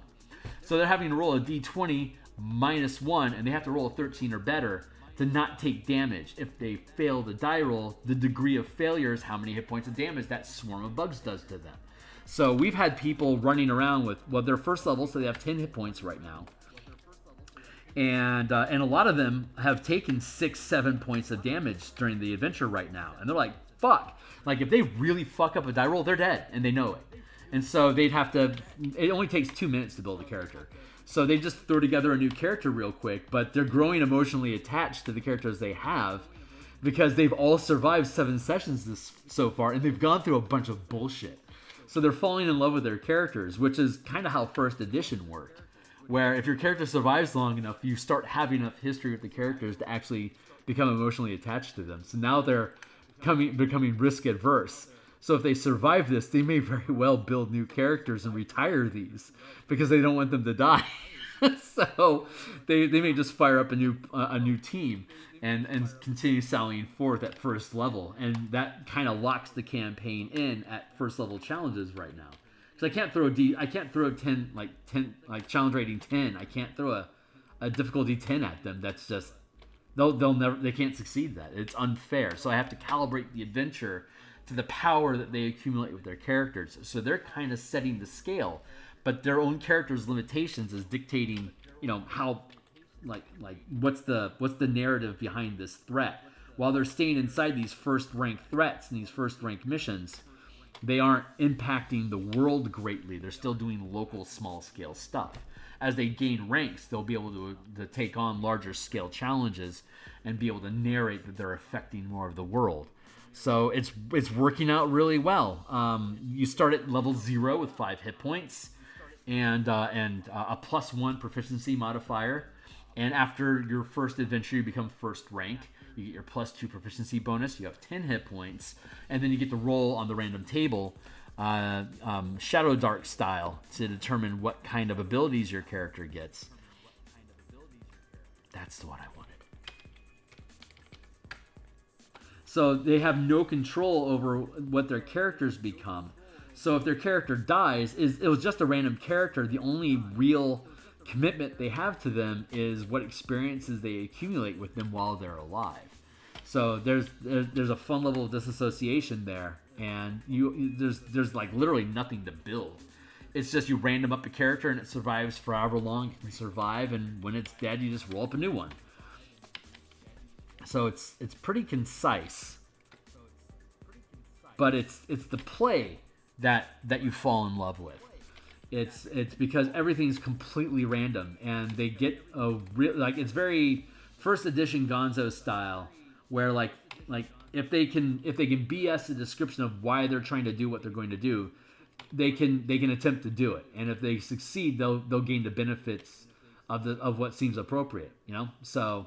So they're having to roll a D20 -1, and they have to roll a 13 or better to not take damage. If they fail the die roll, the degree of failure is how many hit points of damage that swarm of bugs does to them. So we've had people running around with, well, their first level, so they have 10 hit points right now. And a lot of them have taken 6-7 points of damage during the adventure right now. And they're like, fuck. Like, if they really fuck up a die roll, they're dead, and they know it. And so they'd have to... It only takes 2 minutes to build a character. So they just throw together a new character real quick, but they're growing emotionally attached to the characters they have because they've all survived 7 sessions so far, and they've gone through a bunch of bullshit. So they're falling in love with their characters, which is kind of how first edition worked, where if your character survives long enough, you start having enough history with the characters to actually become emotionally attached to them. So now they're becoming risk adverse. So if they survive this, they may very well build new characters and retire these because they don't want them to die. So they may just fire up a new team and continue sallying forth at first level, and that kind of locks the campaign in at first level challenges right now. Because I can't throw 10 challenge rating 10. I can't throw a difficulty 10 at them. That's just they can't succeed that. It's unfair. So I have to calibrate the adventure to the power that they accumulate with their characters. So they're kind of setting the scale, but their own characters' limitations is dictating, how, what's the narrative behind this threat. While they're staying inside these first rank threats and these first rank missions, they aren't impacting the world greatly. They're still doing local small scale stuff. As they gain ranks, they'll be able to take on larger scale challenges and be able to narrate that they're affecting more of the world. So it's working out really well. You start at level 0 with 5 hit points and a +1 proficiency modifier. And after your first adventure, you become first rank. You get your +2 proficiency bonus. You have 10 hit points, and then you get to roll on the random table, Shadow Dark style, to determine what kind of abilities your character gets. That's what I wanted. So they have no control over what their characters become. So if their character dies, it was just a random character. The only real commitment they have to them is what experiences they accumulate with them while they're alive. So there's a fun level of disassociation there, and there's like literally nothing to build. It's just you random up a character and it survives for however long it can survive, and when it's dead, you just roll up a new one. So it's pretty concise, but it's the play that you fall in love with. It's because everything's completely random, and they get it's very first edition Gonzo style, where like if they can BS the description of why they're trying to do what they're going to do, they can attempt to do it, and if they succeed, they'll gain the benefits of what seems appropriate, So.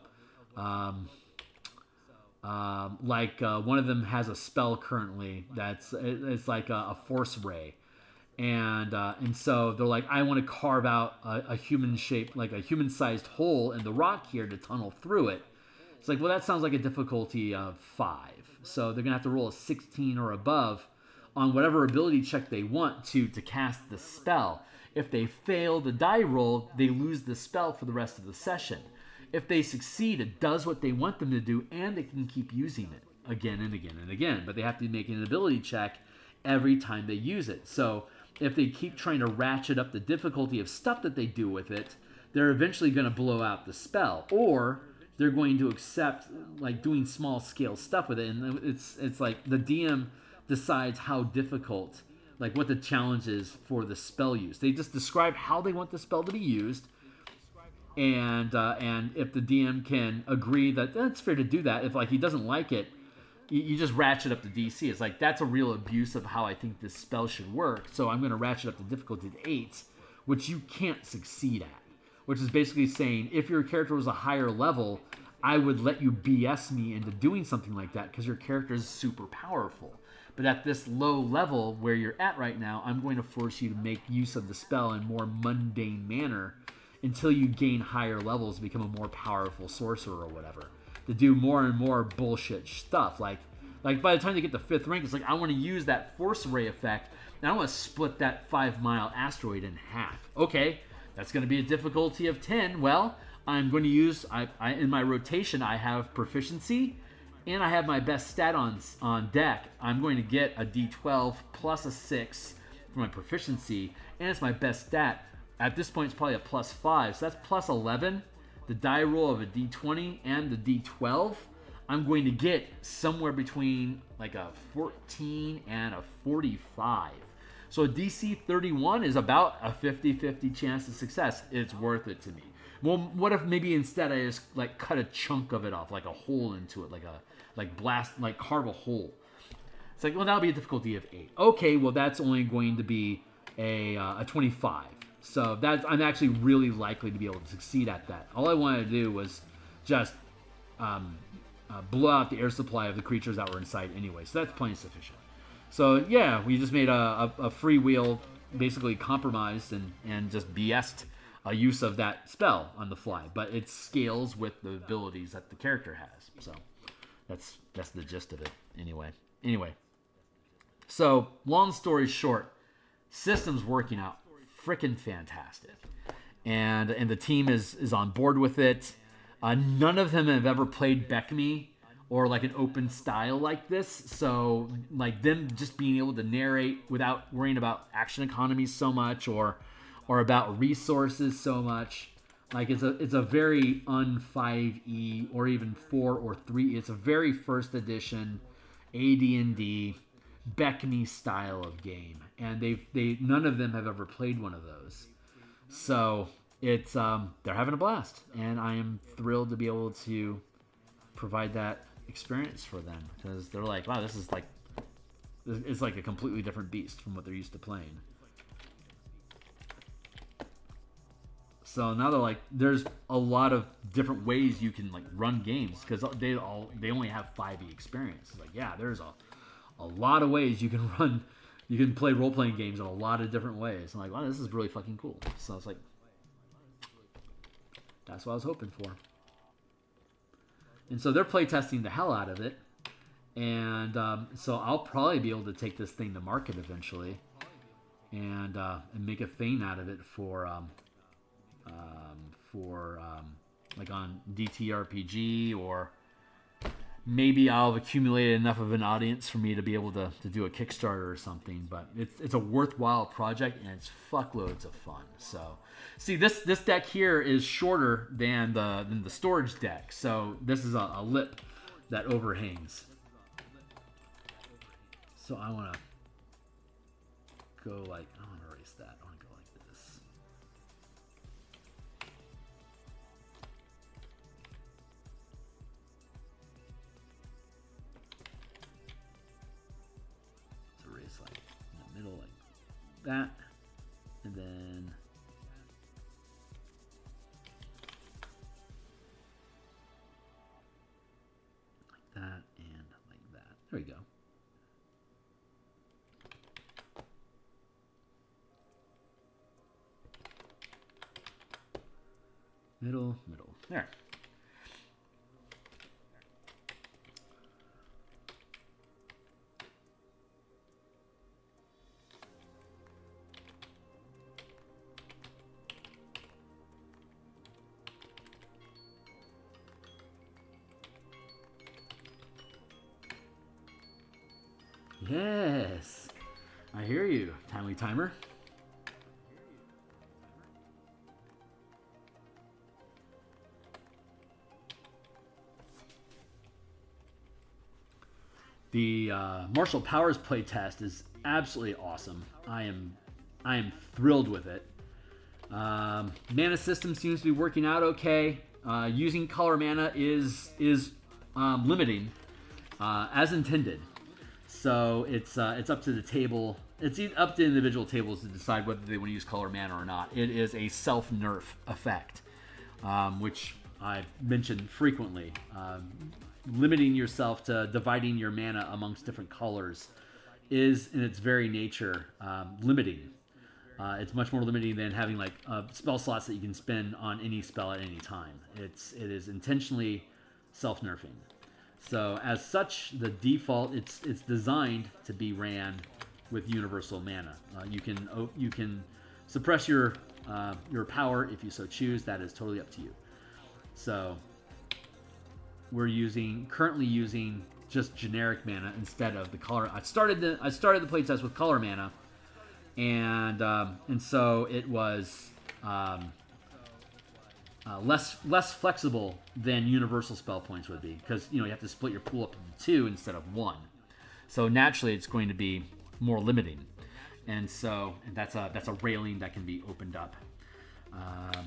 One of them has a spell currently it's like a force ray, and so they're like, I want to carve out a human shape, like a human-sized hole in the rock here to tunnel through it. It's like, well, that sounds like a difficulty of 5, so they're gonna have to roll a 16 or above on whatever ability check they want to cast the spell. If they fail the die roll, they lose the spell for the rest of the session. If they succeed, it does what they want them to do, and they can keep using it again and again and again. But they have to make an ability check every time they use it. So if they keep trying to ratchet up the difficulty of stuff that they do with it, they're eventually going to blow out the spell. Or they're going to accept doing small scale stuff with it. And it's like the DM decides how difficult, what the challenge is for the spell use. They just describe how they want the spell to be used. And if the DM can agree that it's fair to do that, if he doesn't like it, you just ratchet up the DC. It's that's a real abuse of how I think this spell should work. So I'm going to ratchet up the difficulty to 8, which you can't succeed at. Which is basically saying, if your character was a higher level, I would let you BS me into doing something like that because your character is super powerful. But at this low level where you're at right now, I'm going to force you to make use of the spell in a more mundane manner until you gain higher levels to become a more powerful sorcerer or whatever, to do more and more bullshit stuff. Like by the time you get to 5th rank, it's I want to use that force ray effect, and I want to split that 5-mile asteroid in half. Okay, that's going to be a difficulty of 10. Well, I'm going to use, in my rotation, I have proficiency, and I have my best stat on deck. I'm going to get a D12 plus a 6 for my proficiency, and it's my best stat. At this point, it's probably a +5, so that's plus 11. The die roll of a D20 and the D12, I'm going to get somewhere between a 14 and a 45. So a DC 31 is about a 50-50 chance of success. It's worth it to me. Well, what if maybe instead I just cut a chunk of it off, a hole into it, carve a hole. It's well, that'll be a difficulty of 8. Okay, well that's only going to be a 25. So I'm actually really likely to be able to succeed at that. All I wanted to do was just blow out the air supply of the creatures that were inside anyway. So that's plenty sufficient. So yeah, we just made a freewheel, basically compromised and just BS'd a use of that spell on the fly, but it scales with the abilities that the character has. So that's the gist of it. Anyway. So long story short, system's working out freaking fantastic, and the team is on board with it. None of them have ever played Beckme or like an open style like this, so like them just being able to narrate without worrying about action economies so much or about resources so much. Like it's a very un-5e or even 4 or 3. It's a very first edition AD&D Beckme style of game, and they none of them have ever played one of those. So it's they're having a blast, and I am thrilled to be able to provide that experience for them, because they're like, wow, this is like, it's like a completely different beast from what they're used to playing. So now they're like, there's a lot of different ways you can like run games, because they only have 5e experience. It's like, yeah, there's a lot of ways you can run, you can play role-playing games in a lot of different ways. I'm like, wow, this is really fucking cool. So it's like, that's what I was hoping for. And so they're playtesting the hell out of it. And so I'll probably be able to take this thing to market eventually and make a thing out of it for like on DTRPG, or maybe I'll have accumulated enough of an audience for me to be able to do a Kickstarter or something. But it's a worthwhile project, and it's fuckloads of fun. So see, this deck here is shorter than the storage deck, so this is a lip that overhangs. So I want to go like, I want to erase that. I want to go like this. Let's erase like in the middle like that, and then like that and like that. There we go. Middle. There. Yes. I hear you, timely timer. The Martial Powers playtest is absolutely awesome. I am thrilled with it. Mana system seems to be working out okay. Using color mana is limiting as intended. So it's up to the table. It's up to individual tables to decide whether they want to use color mana or not. It is a self-nerf effect, which I've mentioned frequently. Limiting yourself to dividing your mana amongst different colors is, in its very nature, limiting. It's much more limiting than having like spell slots that you can spend on any spell at any time. It is intentionally self-nerfing. So as such, the default, it's designed to be ran with universal mana. You can suppress your power if you so choose. That is totally up to you. So we're currently using just generic mana instead of the color. I started the playtest with color mana, and so it was less flexible than universal spell points would be, because you have to split your pool up into 2 instead of 1. So naturally, it's going to be more limiting, and that's a railing that can be opened up. I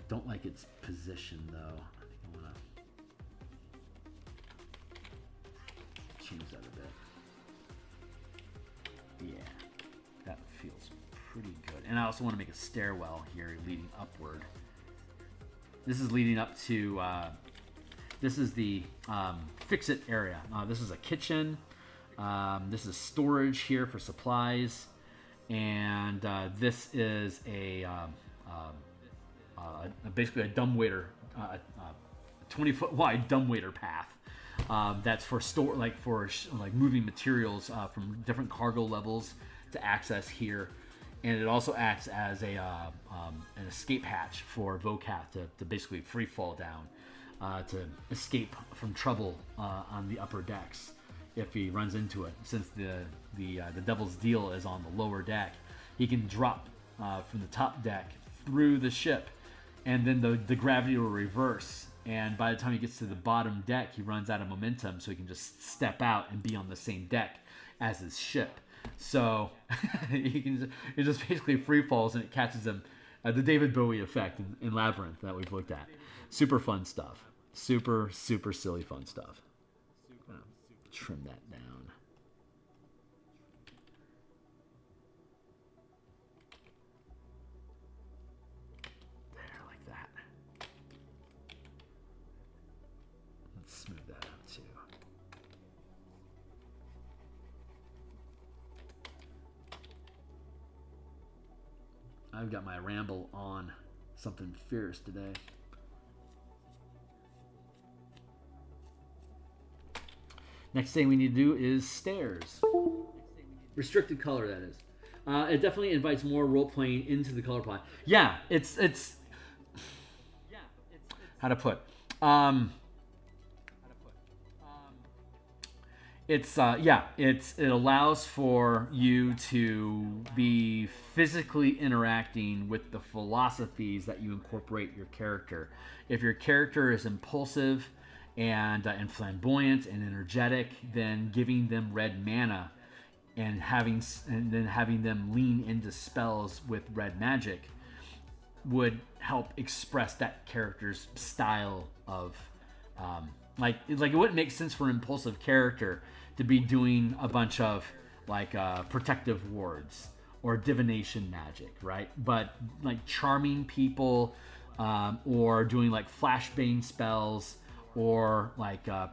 don't like its position though. Change that a bit. Yeah, that feels pretty good. And I also want to make a stairwell here leading upward. This is leading up to, this is the fix-it area. This is a kitchen, This is storage here for supplies, and this is basically a dumbwaiter, a 20-foot wide dumbwaiter path. That's for moving materials from different cargo levels to access here, and it also acts as an escape hatch for Vocath to basically free fall down to escape from trouble on the upper decks if he runs into it. Since the Devil's Deal is on the lower deck, he can drop from the top deck through the ship, and then the gravity will reverse. And by the time he gets to the bottom deck, he runs out of momentum, so he can just step out and be on the same deck as his ship. So it just basically free falls, and it catches him. The David Bowie effect in Labyrinth that we've looked at. Super fun stuff. Super, super silly fun stuff. Trim that down. Smooth that out too. I've got my ramble on something fierce today. Next thing we need to do is stairs. Restricted color, that is. It definitely invites more role playing into the color palette. Yeah, it's how to put. It allows for you to be physically interacting with the philosophies that you incorporate your character. If your character is impulsive and flamboyant and energetic, then giving them red mana and then having them lean into spells with red magic would help express that character's style of like it wouldn't make sense for an impulsive character to be doing a bunch of protective wards or divination magic, right? But like charming people, or doing like flashbang spells, or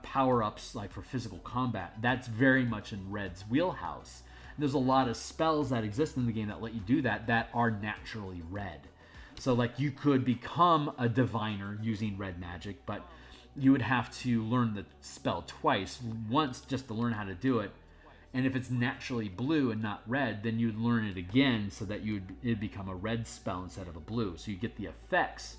power-ups for physical combat, that's very much in Red's wheelhouse. And there's a lot of spells that exist in the game that let you do that are naturally red. So you could become a diviner using red magic, but you would have to learn the spell twice, once just to learn how to do it. And if it's naturally blue and not red, then you'd learn it again so that it'd become a red spell instead of a blue. So you get the effects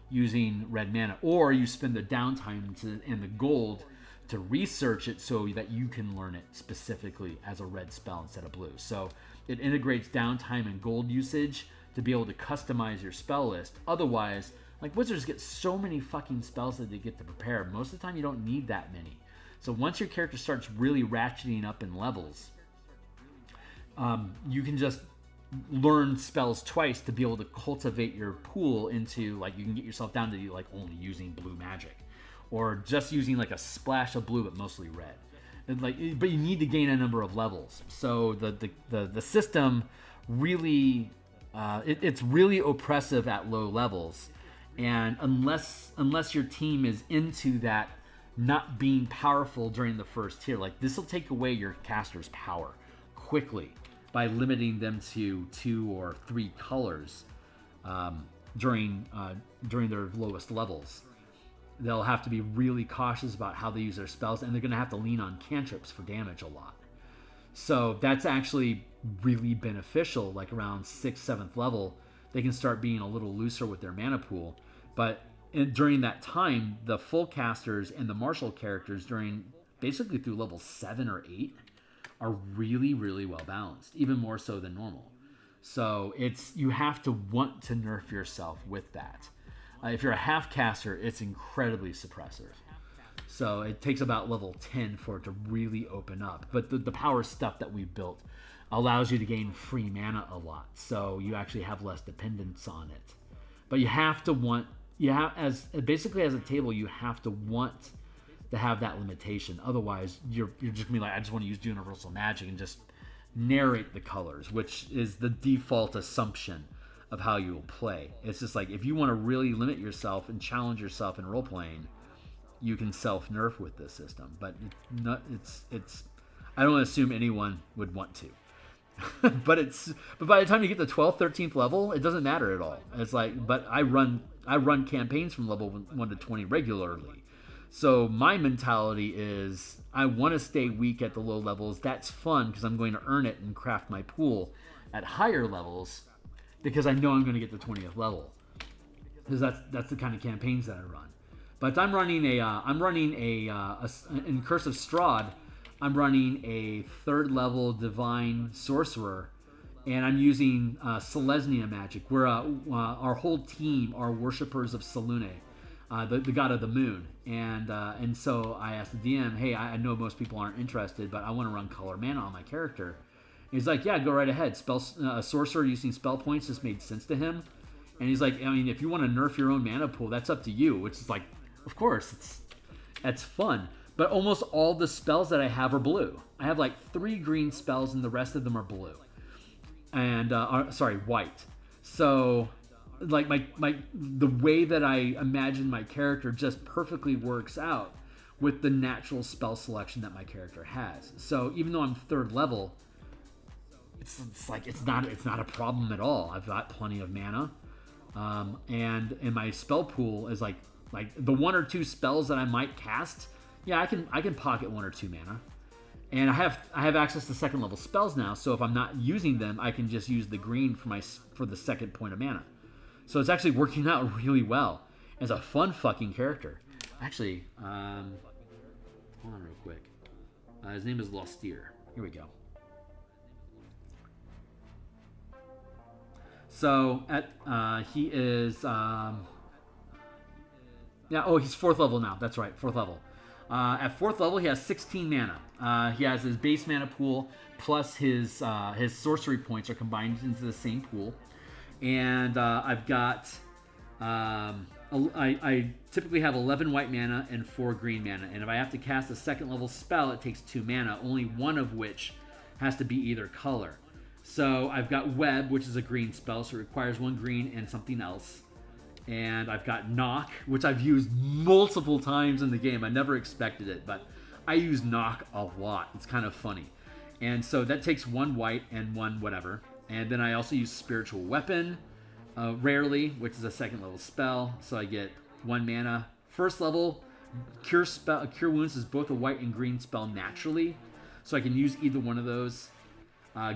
using red mana, or you spend the downtime and the gold to research it so that you can learn it specifically as a red spell instead of blue. So it integrates downtime and gold usage to be able to customize your spell list. Otherwise, wizards get so many fucking spells that they get to prepare. Most of the time, you don't need that many. So once your character starts really ratcheting up in levels, you can just learn spells twice to be able to cultivate your pool into you can get yourself down to only using blue magic, or just using a splash of blue but mostly red. And but you need to gain a number of levels. So the system really it's really oppressive at low levels. And unless your team is into that not being powerful during the first tier, this will take away your caster's power quickly by limiting them to 2 or 3 colors during their lowest levels. They'll have to be really cautious about how they use their spells, and they're going to have to lean on cantrips for damage a lot. So that's actually really beneficial. Around 6th, 7th level, they can start being a little looser with their mana pool. But during that time, the full casters and the martial characters basically through level 7 or 8 are really, really well balanced, even more so than normal. So you have to want to nerf yourself with that. If you're a half caster, it's incredibly suppressive. So it takes about level 10 for it to really open up. But the power stuff that we've built allows you to gain free mana a lot, so you actually have less dependence on it. But you have to want, as a table, you have to want to have that limitation. Otherwise, you're just gonna be I just want to use universal magic and just narrate the colors, which is the default assumption of how you will play. It's just if you want to really limit yourself and challenge yourself in role playing, you can self nerf with this system. But it's I don't assume anyone would want to. but by the time you get to 12th, 13th level, it doesn't matter at all. It's like, but I run campaigns from level 1 to 20 regularly. So my mentality is I want to stay weak at the low levels. That's fun because I'm going to earn it and craft my pool at higher levels because I know I'm going to get to 20th level. Because that's the kind of campaigns that I run. But I'm running in Curse of Strahd, I'm running a 3rd level divine sorcerer, and I'm using Selesnya magic. Where our whole team are worshippers of Selune, the god of the moon, and so I asked the DM, hey, I know most people aren't interested, but I want to run color mana on my character. And he's like, yeah, go right ahead. Sorcerer using spell points just made sense to him, and he's like, I mean, if you want to nerf your own mana pool, that's up to you. Which is like, of course, that's fun. But almost all the spells that I have are blue. I have like 3 green spells, and the rest of them are blue. And white. So, like the way that I imagine my character just perfectly works out with the natural spell selection that my character has. So even though I'm 3rd level, it's not a problem at all. I've got plenty of mana, and my spell pool is like the 1 or 2 spells that I might cast. Yeah, I can pocket 1 or 2 mana, and I have access to 2nd level spells now. So if I'm not using them, I can just use the green for the 2nd point of mana. So it's actually working out really well as a fun fucking character. Actually, hold on real quick. His name is Lostier. Here we go. So he is he's 4th level now. That's right, 4th level. At 4th level, he has 16 mana. He has his base mana pool plus his sorcery points are combined into the same pool. And I've got I typically have 11 white mana and 4 green mana. And if I have to cast a 2nd level spell, it takes 2 mana, only one of which has to be either color. So I've got Web, which is a green spell, so it requires 1 green and something else. And I've got Knock, which I've used multiple times in the game. I never expected it, but I use Knock a lot. It's kind of funny. And so that takes 1 white and 1 whatever. And then I also use Spiritual Weapon, rarely, which is a 2nd level spell. So I get 1 mana. 1st level, Cure Wounds is both a white and green spell naturally. So I can use either one of those.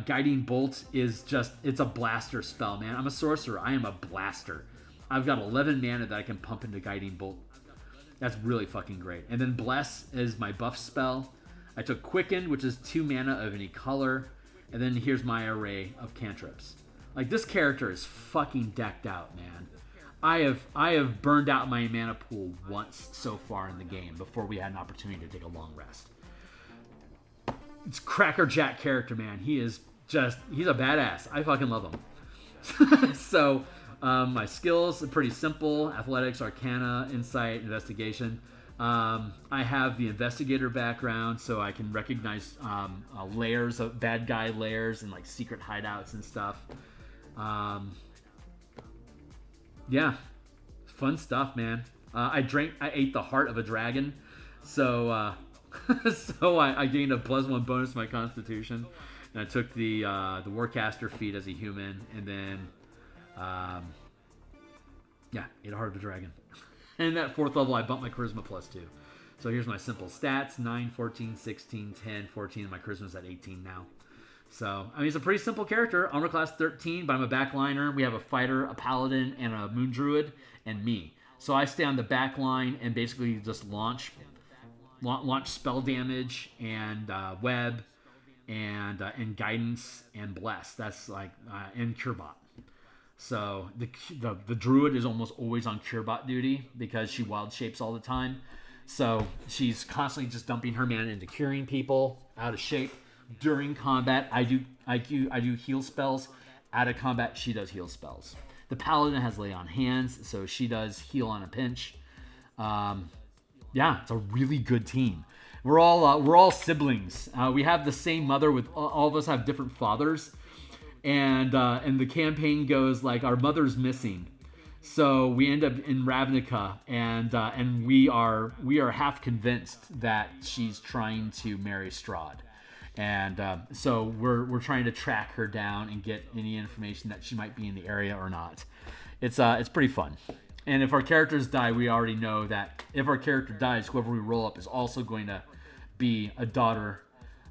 Guiding Bolt is it's a blaster spell, man. I'm a sorcerer. I am a blaster. I've got 11 mana that I can pump into Guiding Bolt. That's really fucking great. And then Bless is my buff spell. I took Quicken, which is 2 mana of any color. And then here's my array of cantrips. Like, this character is fucking decked out, man. I have burned out my mana pool once so far in the game before we had an opportunity to take a long rest. It's crackerjack character, man. He's a badass. I fucking love him. So, my skills are pretty simple: athletics, arcana, insight, investigation. I have the investigator background, so I can recognize layers of bad guy layers and like secret hideouts and stuff. Yeah, fun stuff, man. I ate the heart of a dragon, so so I gained a +1 bonus to my constitution, and I took the Warcaster feat as a human, and then ate a heart of a dragon. And at 4th level, I bumped my charisma +2. So here's my simple stats: 9, 14, 16, 10, 14, and my charisma's at 18 now. So, I mean, it's a pretty simple character. Armor class 13, but I'm a backliner. We have a fighter, a paladin, and a moon druid, and me. So I stay on the back line and basically just launch spell damage and web and guidance and bless. That's like and curebot. So the druid is almost always on curebot duty because she wild shapes all the time. So she's constantly just dumping her mana into curing people out of shape. During combat, I do heal spells. Out of combat, she does heal spells. The paladin has lay on hands, so she does heal on a pinch. It's a really good team. We're all siblings. We have the same mother. With all of us have different fathers, and the campaign goes like our mother's missing, so we end up in Ravnica, and we are half convinced that she's trying to marry Strahd. And so we're trying to track her down and get any information that she might be in the area or not. It's pretty fun. And if our characters die, we already know that if our character dies, whoever we roll up is also going to be a daughter.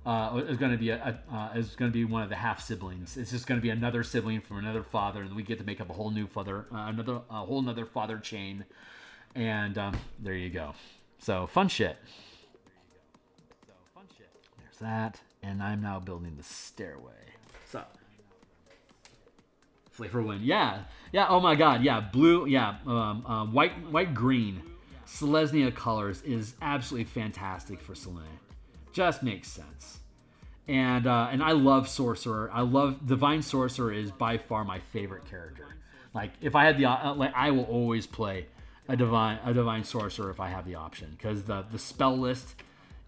Is going to be one of the half siblings. It's just going to be another sibling from another father, and we get to make up a whole new father, another father chain. And there you go. So fun shit. There's that, and I'm now building the stairway. So. Flavor win. Yeah. Oh my God. Yeah. Blue. Yeah. White, green. Selesnya colors is absolutely fantastic for Selene. Just makes sense. And I love Sorcerer. I love Divine Sorcerer is by far my favorite character. Like if I had the I will always play a divine Sorcerer if I have the option, because the spell list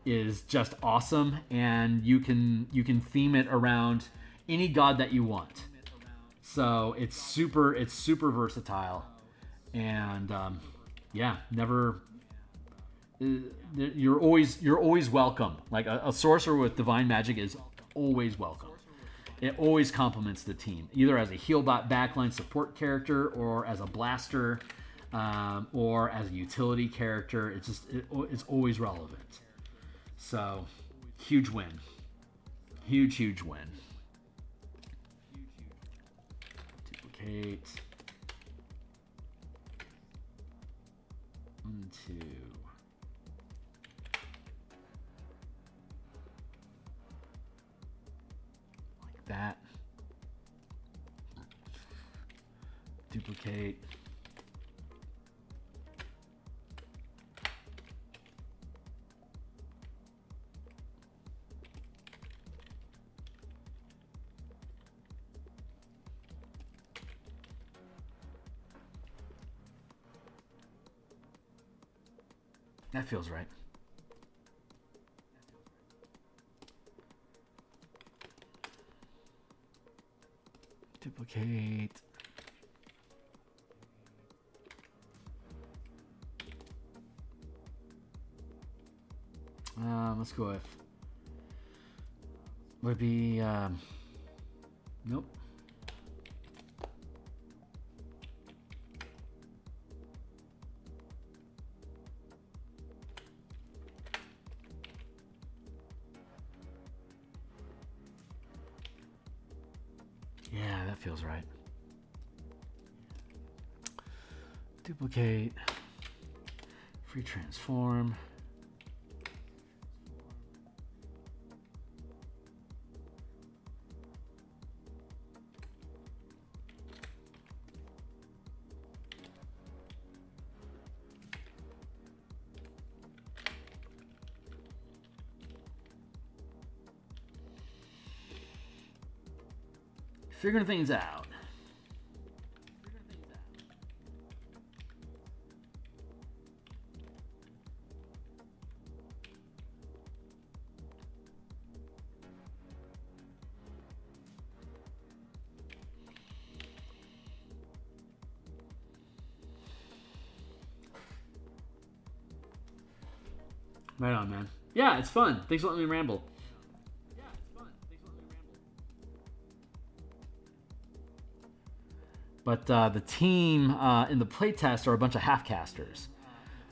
is just awesome, and you can theme it around any god that you want. So it's super versatile, and never. You're always welcome. Like a sorcerer with divine magic is always welcome. It always complements the team, either as a healbot backline support character, or as a blaster, or as a utility character. It's always relevant. So huge win, huge win. Duplicate. 1, 2. Like that. Duplicate. That feels right. Duplicate. Let's go with. Would be. Nope. Yeah, that feels right. Duplicate. Free transform. Figuring things out. Right on, man. Yeah, it's fun. Thanks for letting me ramble. But the team in the playtest are a bunch of half-casters.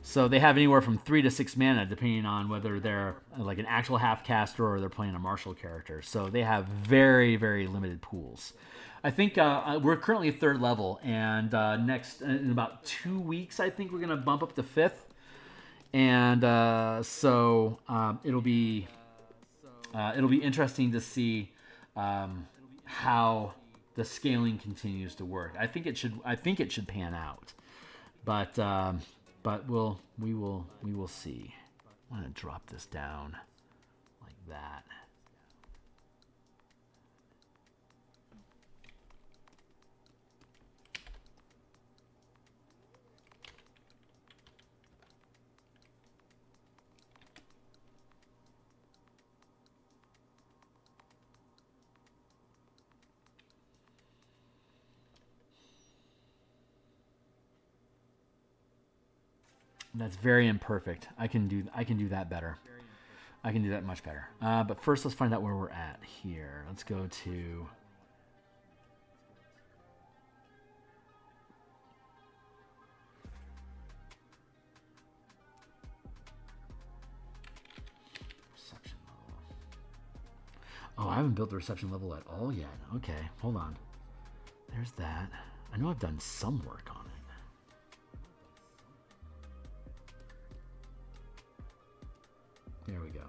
So they have anywhere from 3 to 6 mana, depending on whether they're like an actual half-caster or they're playing a martial character. So they have very, very limited pools. I think we're currently at 3rd level, and next in about 2 weeks, I think we're going to bump up to 5th. And so it'll be interesting to see how the scaling continues to work. I think it should pan out, but we will see. I'm gonna drop this down like that. That's very imperfect. I can do that better. I can do that much better. But first, let's find out where we're at here. Let's go to... reception level. Oh, I haven't built the reception level at all yet. Okay, hold on. There's that. I know I've done some work on it. There we go.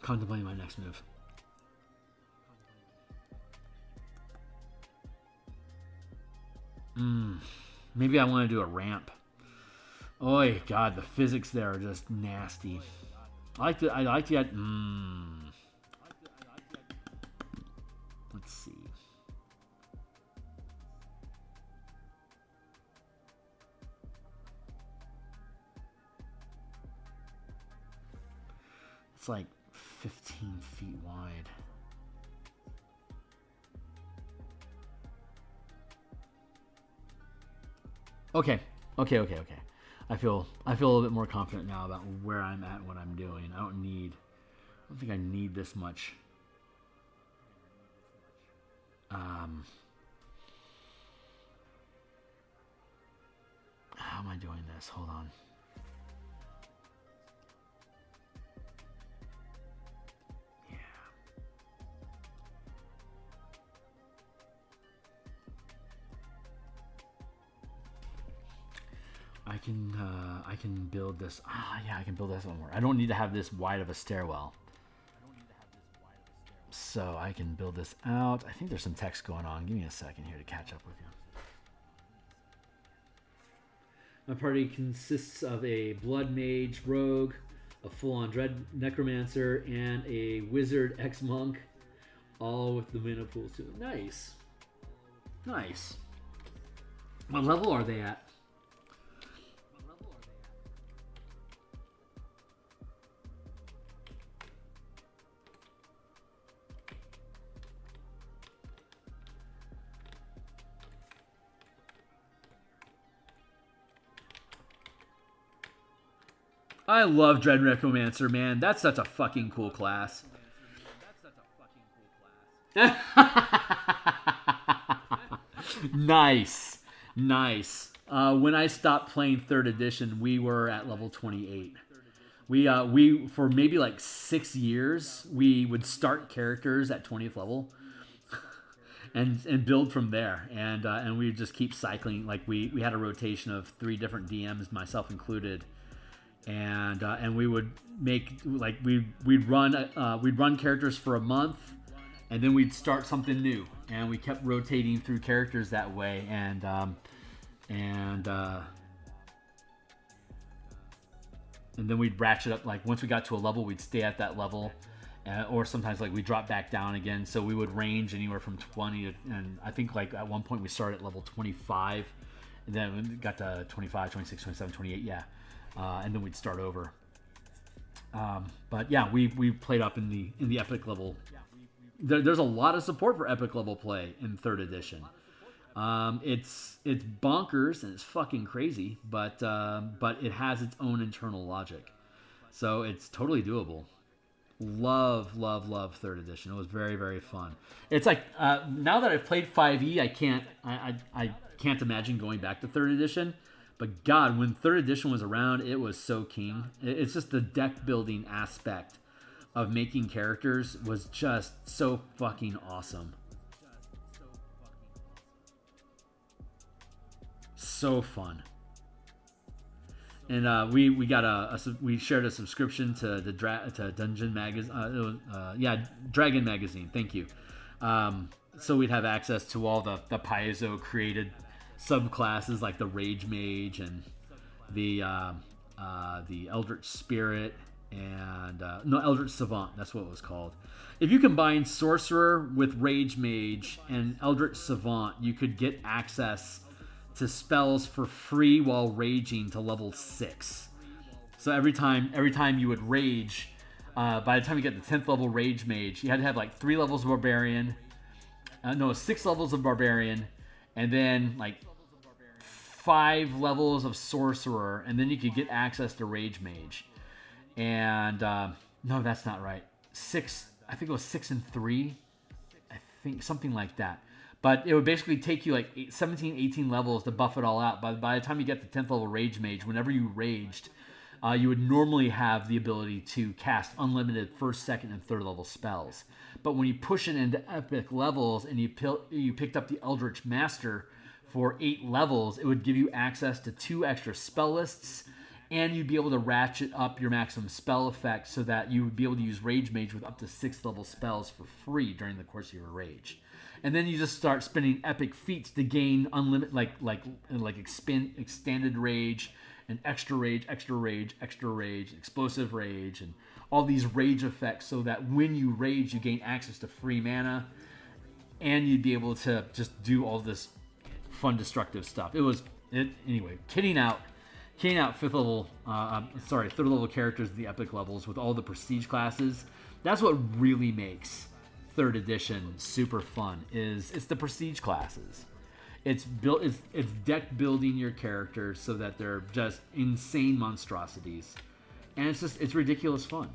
Contemplating my next move. Maybe I want to do a ramp. Oh God, the physics there are just nasty. I like to get. Let's see. It's like 15 feet wide. Okay. I feel a little bit more confident now about where I'm at and what I'm doing. I don't think I need this much. How am I doing this? Hold on. I can build this. Yeah, I can build this one more. I don't need to have this wide of a stairwell. So I can build this out. I think there's some text going on. Give me a second here to catch up with you. My party consists of a blood mage rogue, a full-on dread necromancer, and a wizard ex-monk, all with the mana pools too. Nice. Nice. What level are they at? I love Dread Necromancer, man. That's such a fucking cool class. Nice. When I stopped playing 3rd edition, we were at level 28. We for maybe like 6 years, we would start characters at 20th level and build from there. And we would just keep cycling. Like we had a rotation of 3 different DMs, myself included. And we would make like we'd run characters for a month, and then we'd start something new, and we kept rotating through characters that way, and then we'd ratchet up. Like once we got to a level, we'd stay at that level, or sometimes like we drop back down again. So we would range anywhere from 20 to, and I think like at one point we started at level 25, and then we got to 25, 26, 27, 28, yeah. And then we'd start over. But yeah, we played up in the epic level. There's a lot of support for epic level play in 3rd edition. It's bonkers and it's fucking crazy, but it has its own internal logic, so it's totally doable. Love 3rd edition. It was very, very fun. It's like now that I've played 5e, I can't imagine going back to 3rd edition. But God, when 3rd edition was around, it was so king. It's just the deck building aspect of making characters was just so fucking awesome. So fun. And we got we shared a subscription to the Dungeon Magazine. Dragon Magazine. Thank you. So we'd have access to all the Paizo created subclasses like the Rage Mage and the Eldritch Spirit and Eldritch Savant. That's what it was called. If you combine Sorcerer with Rage Mage and Eldritch Savant, you could get access to spells for free while raging to level 6. So every time you would rage, by the time you get the 10th level Rage Mage, you had to have like 3 levels of Barbarian, 6 levels of Barbarian, and then like 5 levels of sorcerer, and then you could get access to rage mage. And no, that's not right. 6, I think it was 6 and 3. I think something like that. But it would basically take you like 17, 18 levels to buff it all out. By the time you get to 10th level rage mage, whenever you raged, you would normally have the ability to cast unlimited first, second, and third level spells. But when you push it into epic levels and you picked up the Eldritch Master for 8 levels, it would give you access to 2 extra spell lists, and you'd be able to ratchet up your maximum spell effect so that you would be able to use Rage Mage with up to 6th level spells for free during the course of your rage. And then you just start spending epic feats to gain unlimited, extended rage, and extra rage, extra rage, extra rage, explosive rage, and all these rage effects, so that when you rage, you gain access to free mana, and you'd be able to just do all this fun destructive stuff. Anyway, kitting out third level characters at the epic levels with all the prestige classes. That's what really makes 3rd edition super fun. It's the prestige classes. It's deck building your characters so that they're just insane monstrosities, and it's ridiculous fun.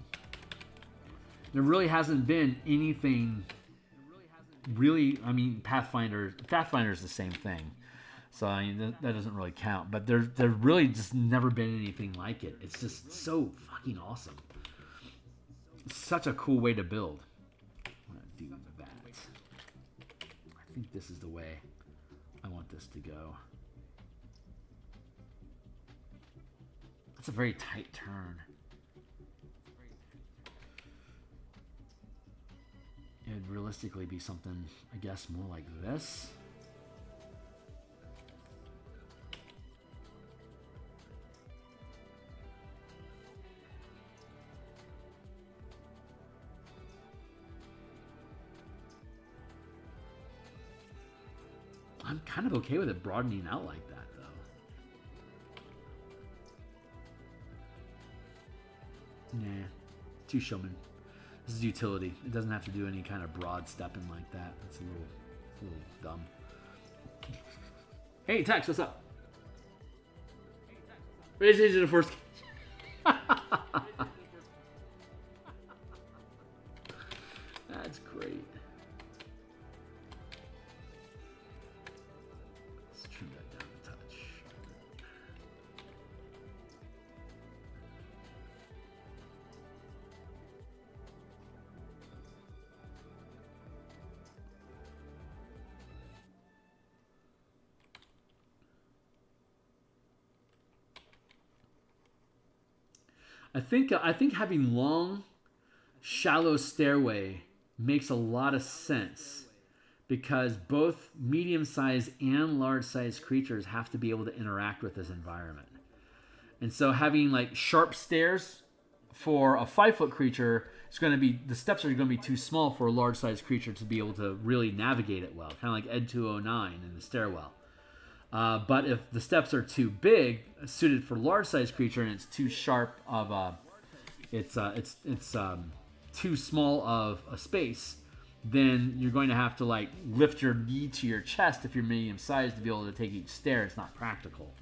There really hasn't been anything really. I mean, Pathfinder's the same thing, so I mean that doesn't really count. But there really just never been anything like it. It's just so fucking awesome. It's such a cool way to build. I'm gonna do that. I think this is the way I want this to go. That's a very tight turn. It'd realistically be something, I guess, more like this. I'm kind of okay with it broadening out like that, though. Nah, too showman. This is utility. It doesn't have to do any kind of broad stepping like that. It's a little dumb. Hey, Tex, what's up? Raise to the first. That's great. Let's trim that down a touch. I think having long, shallow stairway makes a lot of sense, because both medium-sized and large-sized creatures have to be able to interact with this environment. And so having like sharp stairs for a 5-foot creature, the steps are going to be too small for a large-sized creature to be able to really navigate it well, kind of like Ed 209 in the stairwell. But if the steps are too big, suited for large-sized creature, and it's too sharp of it's too small of a space, then you're going to have to like lift your knee to your chest if you're medium-sized to be able to take each stair. It's not practical.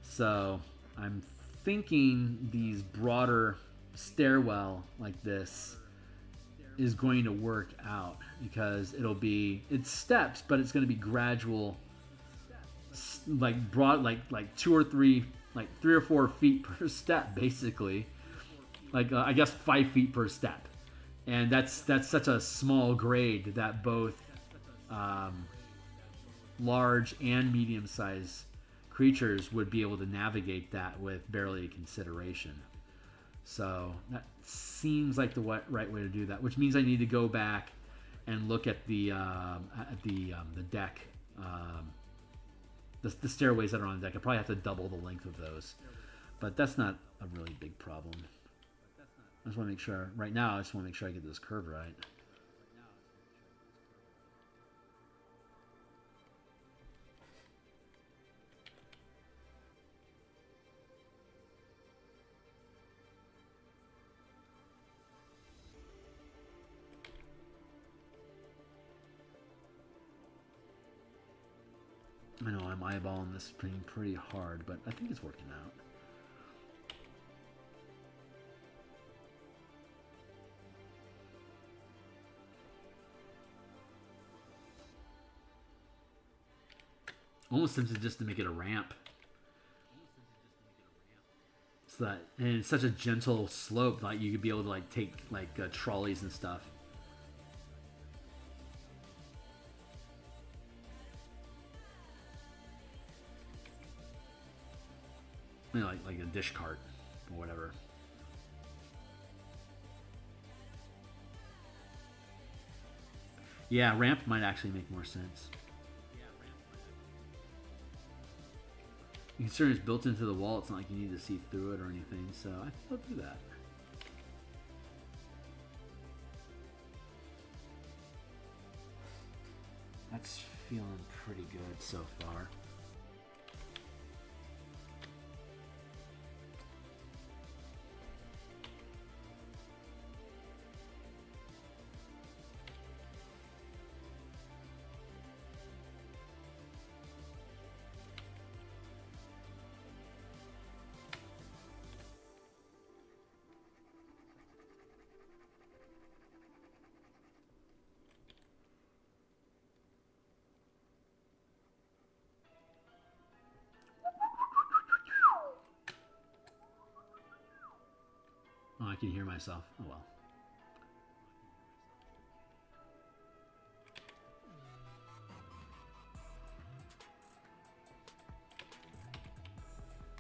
So I'm thinking these broader stairwell like this is going to work out, because it's steps, but it's going to be gradual. Like broad, like 2 or 3, like 3 or 4 feet per step, basically. Like I guess 5 feet per step, and that's such a small grade that both large and medium-sized creatures would be able to navigate that with barely a consideration. So that seems like the right way to do that, which means I need to go back and look at the deck. The stairways that are on the deck. I probably have to double the length of those, but that's not a really big problem. I just want to make sure, right now, I just want to make sure I get this curve right. I know I'm eyeballing this thing pretty hard, but I think it's working out. Almost tempted just to make it a ramp. So that, and it's such a gentle slope, like you could be able to like take like trolleys and stuff. You know, like a dish cart or whatever. Yeah, ramp might actually make more sense. Considering it's built into the wall, it's not like you need to see through it or anything, so I think I'll do that. That's feeling pretty good so far. Oh, I can hear myself. Oh well.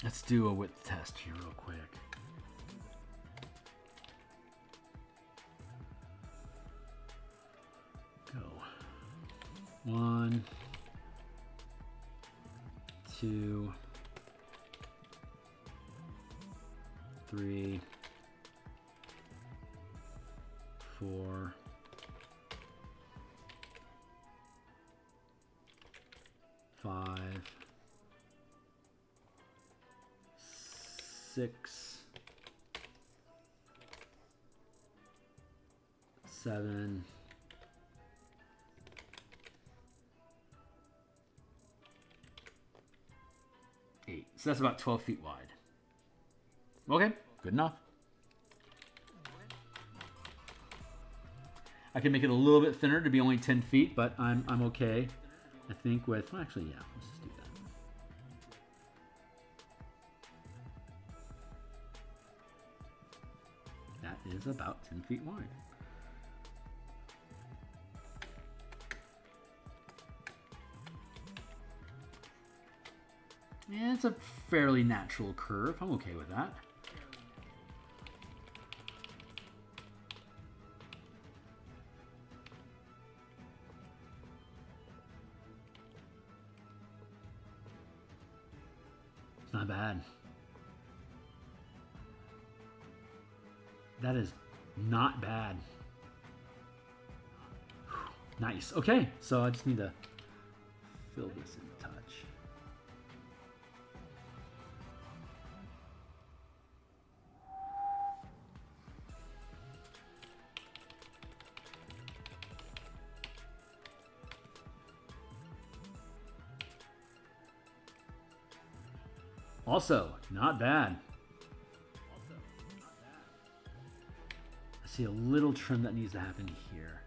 Let's do a width test here real quick. Go. 1, 2, 3, 4, 5, 6, 7, 8. So that's about 12 feet wide. Okay, good enough. I can make it a little bit thinner to be only 10 feet, but I'm okay. I think with, well, actually, yeah, let's just do that. That is about 10 feet wide. Yeah, it's a fairly natural curve. I'm okay with that. It's not bad. That is not bad. Nice. Okay, so I just need to fill this in touch. Also, not bad. I see a little trim that needs to happen here.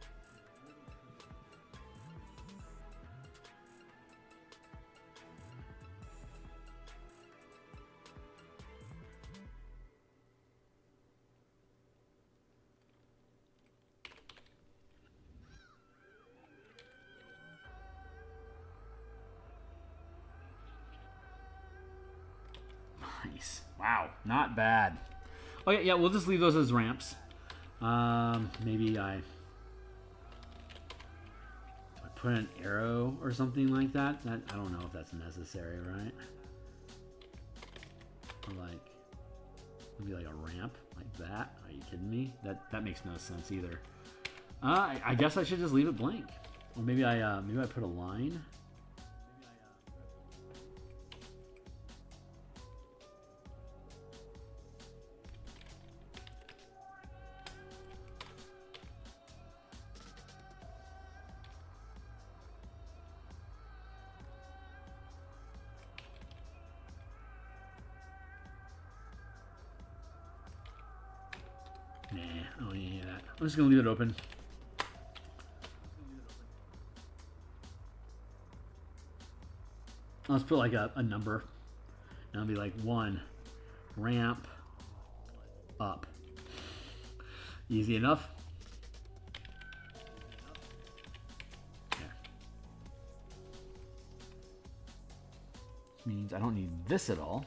Nice. Wow, not bad. Okay, yeah, we'll just leave those as ramps. Maybe I put an arrow or something like that. I don't know if that's necessary, right? Or like, maybe like a ramp like that. Are you kidding me? That makes no sense either. I guess I should just leave it blank. Or maybe I put a line. Nah, I don't need any of that. I'm just gonna leave it open. Let's put like a number. And it'll be like 1 ramp up. Easy enough. There. This means I don't need this at all.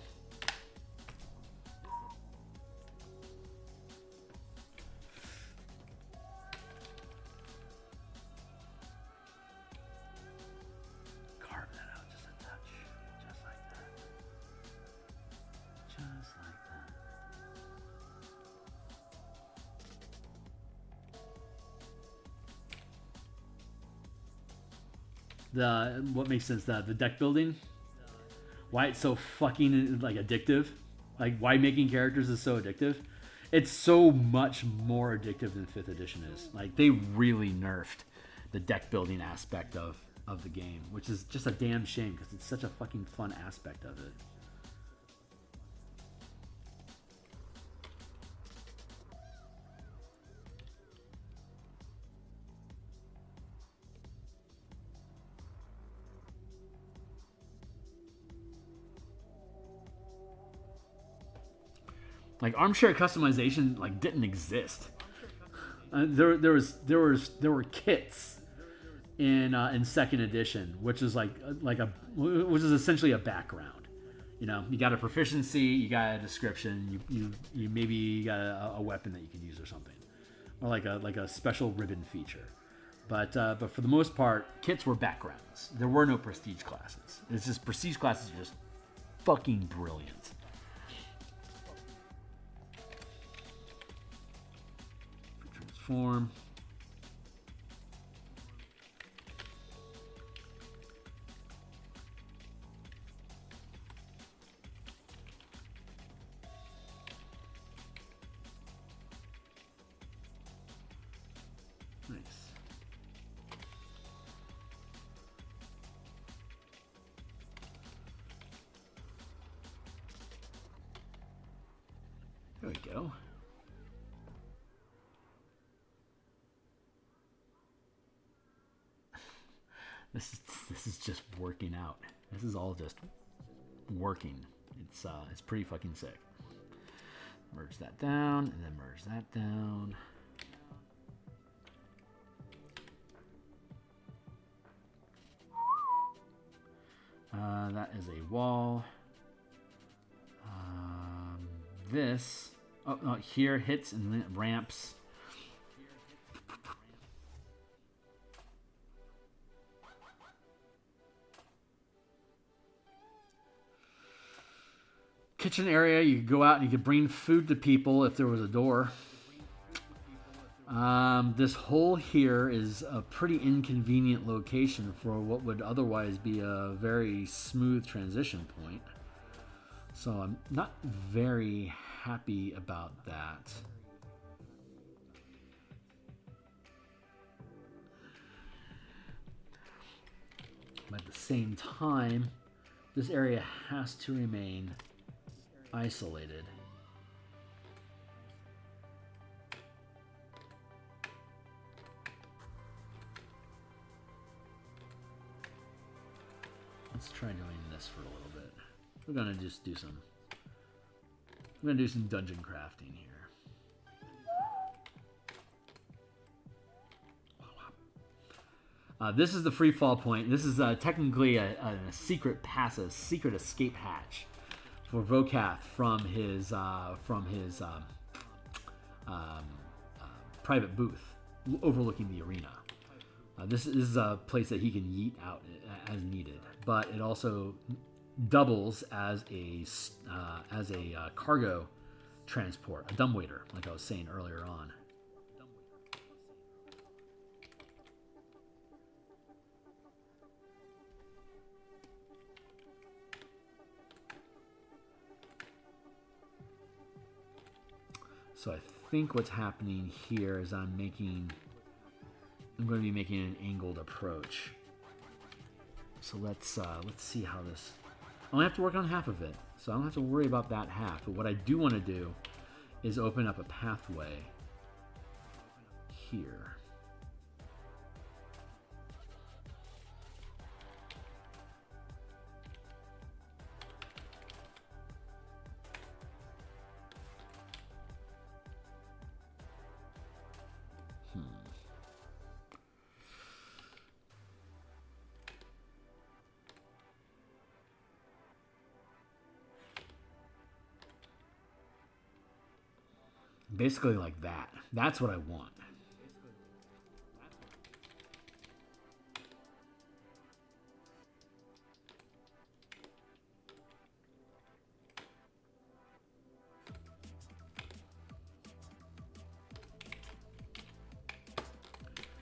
Carve that out just a touch. Just like that. Just like that. What makes sense, the deck building, why it's so fucking like addictive, like why making characters is so addictive. It's so much more addictive than 5th edition is. Like they really nerfed the deck building aspect of the game, which is just a damn shame because it's such a fucking fun aspect of it. Like armchair customization like didn't exist. There were kits in 2nd edition, which is which is essentially a background. You know, you got a proficiency, you got a description, you maybe got a weapon that you can use or something, or like a special ribbon feature. But for the most part, kits were backgrounds. There were no prestige classes. It's just prestige classes are just fucking brilliant. Transform. Nice. There we go. This is just working out. This is all just working. It's pretty fucking sick. Merge that down and then merge that down. That is a wall. This here hits and then ramps. Kitchen area, you could go out and you could bring food to people if there was a door. This hole here is a pretty inconvenient location for what would otherwise be a very smooth transition point. So I'm not very happy about that. But at the same time, this area has to remain isolated. Let's try doing this for a little bit. We're gonna just do some. I'm gonna do some dungeon crafting here. This is the free fall point. This is technically a secret passage, secret escape hatch for Vocath from his private booth overlooking the arena. This is a place that he can yeet out as needed, but it also doubles as a cargo transport, a dumbwaiter, like I was saying earlier on. So I think what's happening here is I'm going to be making an angled approach. So let's see how this. I only have to work on half of it, so I don't have to worry about that half. But what I do want to do is open up a pathway here. Basically like that. That's what I want.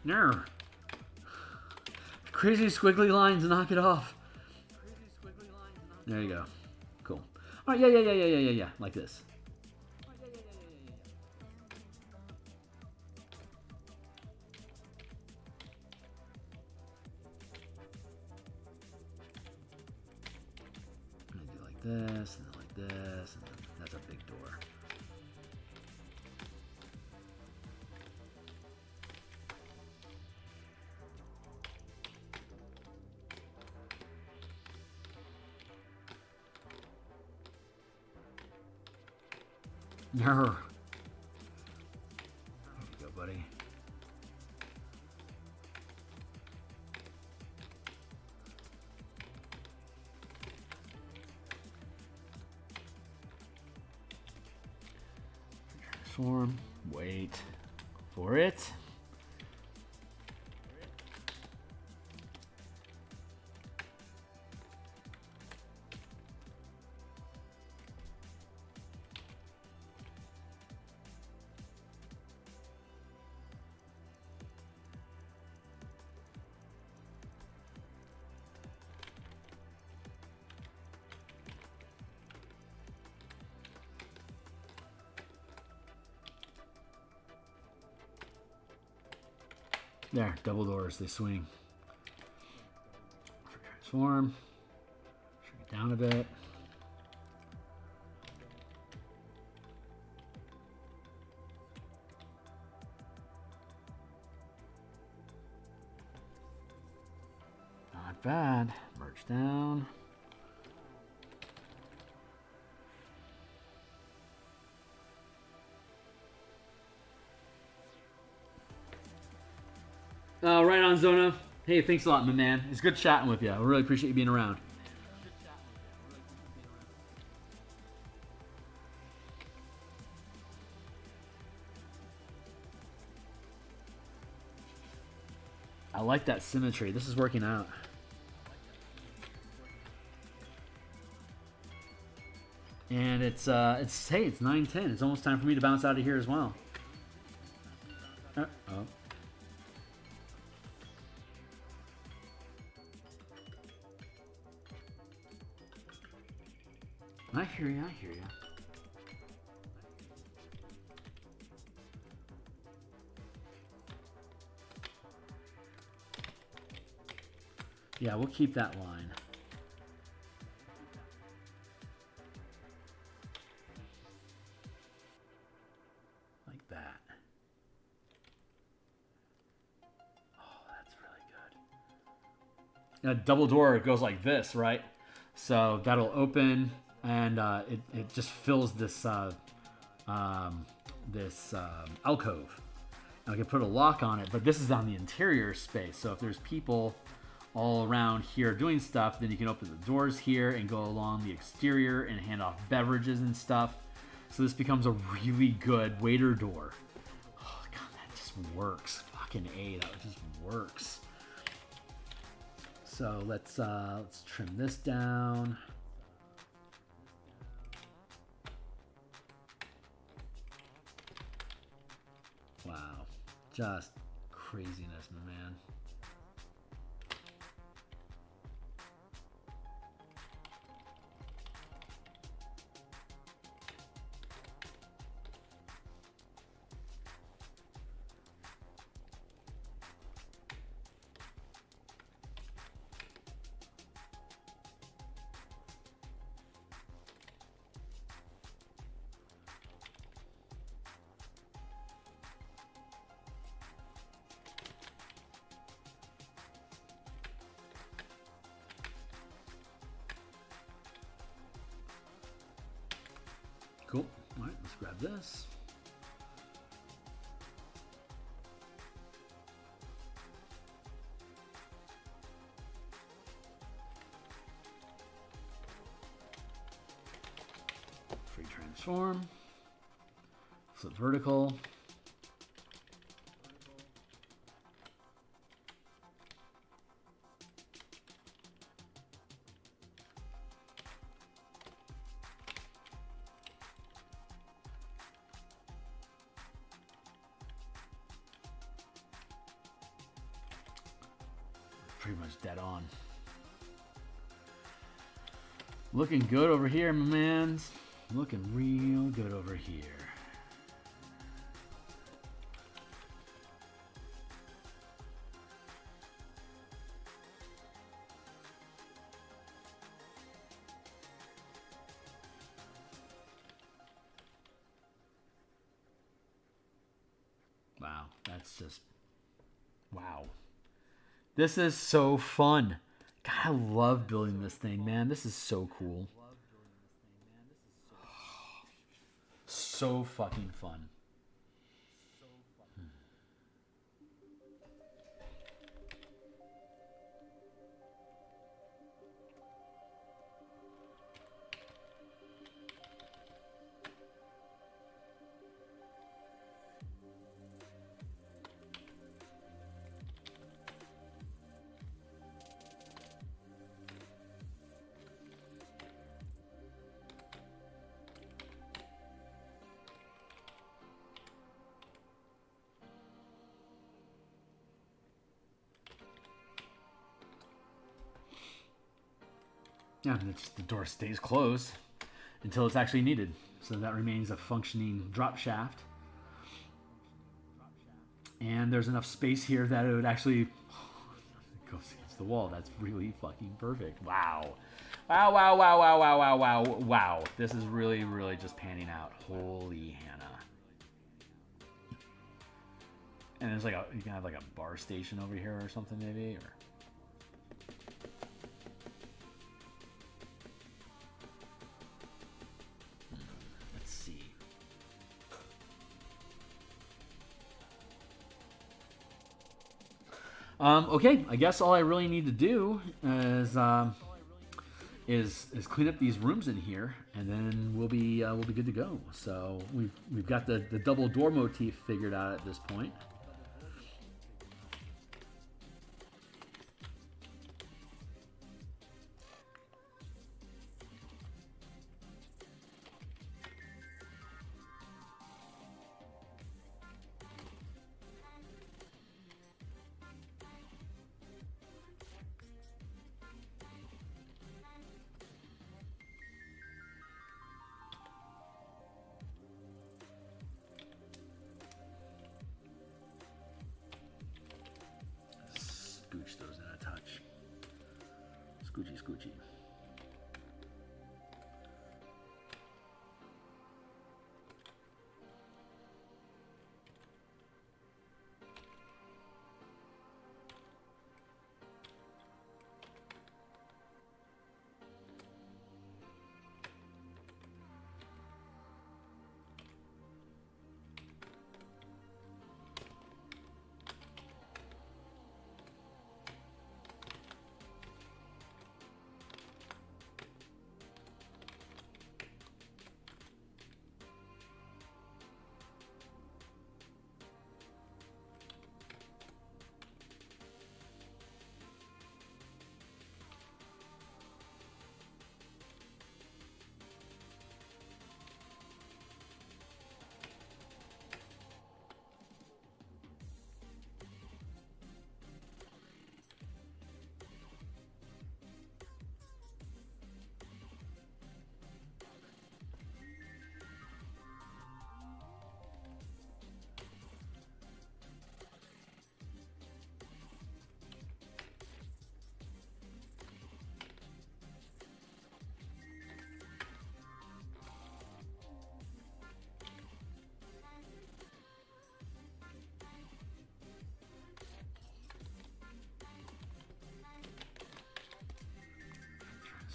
No. Crazy squiggly lines, knock it off. There you go. Cool. All right, yeah. Like this. This, and then like this, and then that's a big door. No. There you go, buddy. Transform. Wait for it. There, double doors, they swing. Transform. Shrink it down a bit. Not bad. Merge down. Right on, Zona. Hey, thanks a lot, my man. It's good chatting with you. I really appreciate you being around. I like that symmetry. This is working out. And it's 9:10. It's almost time for me to bounce out of here as well. Oh. I hear you. Yeah, we'll keep that line. Like that. Oh, that's really good. A double door goes like this, right? So that'll open, and it just fills this alcove. And I can put a lock on it, but this is on the interior space. So if there's people all around here doing stuff, then you can open the doors here and go along the exterior and hand off beverages and stuff. So this becomes a really good waiter door. Oh god, that just works. Fucking A, that just works. So let's trim this down. Wow, just craziness, my man. grab this. Free transform. Flip vertical. Pretty much dead on. Looking good over here, my mans. Looking real good over here. Wow, that's just wow. This is so fun. God, I love building this thing, man. This is so cool. So fucking fun. Yeah, the door stays closed until it's actually needed. So that remains a functioning drop shaft. And there's enough space here that it would actually go against the wall. That's really fucking perfect. Wow. Wow, wow, wow, wow, wow, wow, wow, wow. This is really, really just panning out. Holy Hannah. And there's like you can have like a bar station over here or something maybe, or... Okay, I guess all I really need to do is clean up these rooms in here, and then we'll be good to go. So we've got the double door motif figured out at this point. Scooch those in a touch. Scoochy, scoochy.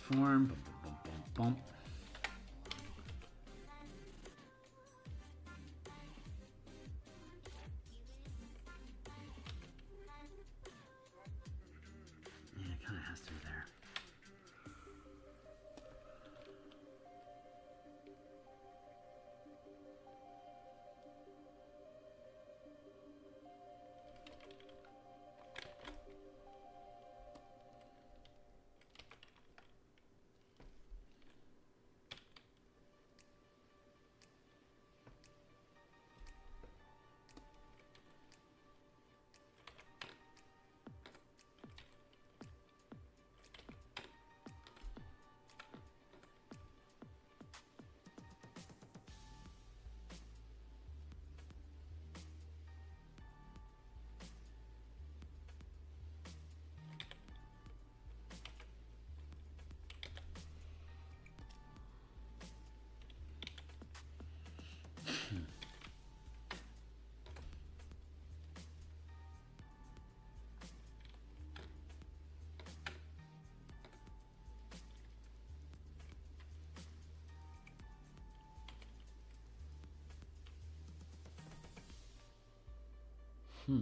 Transform. Bump, bump, bump, bump. Yeah,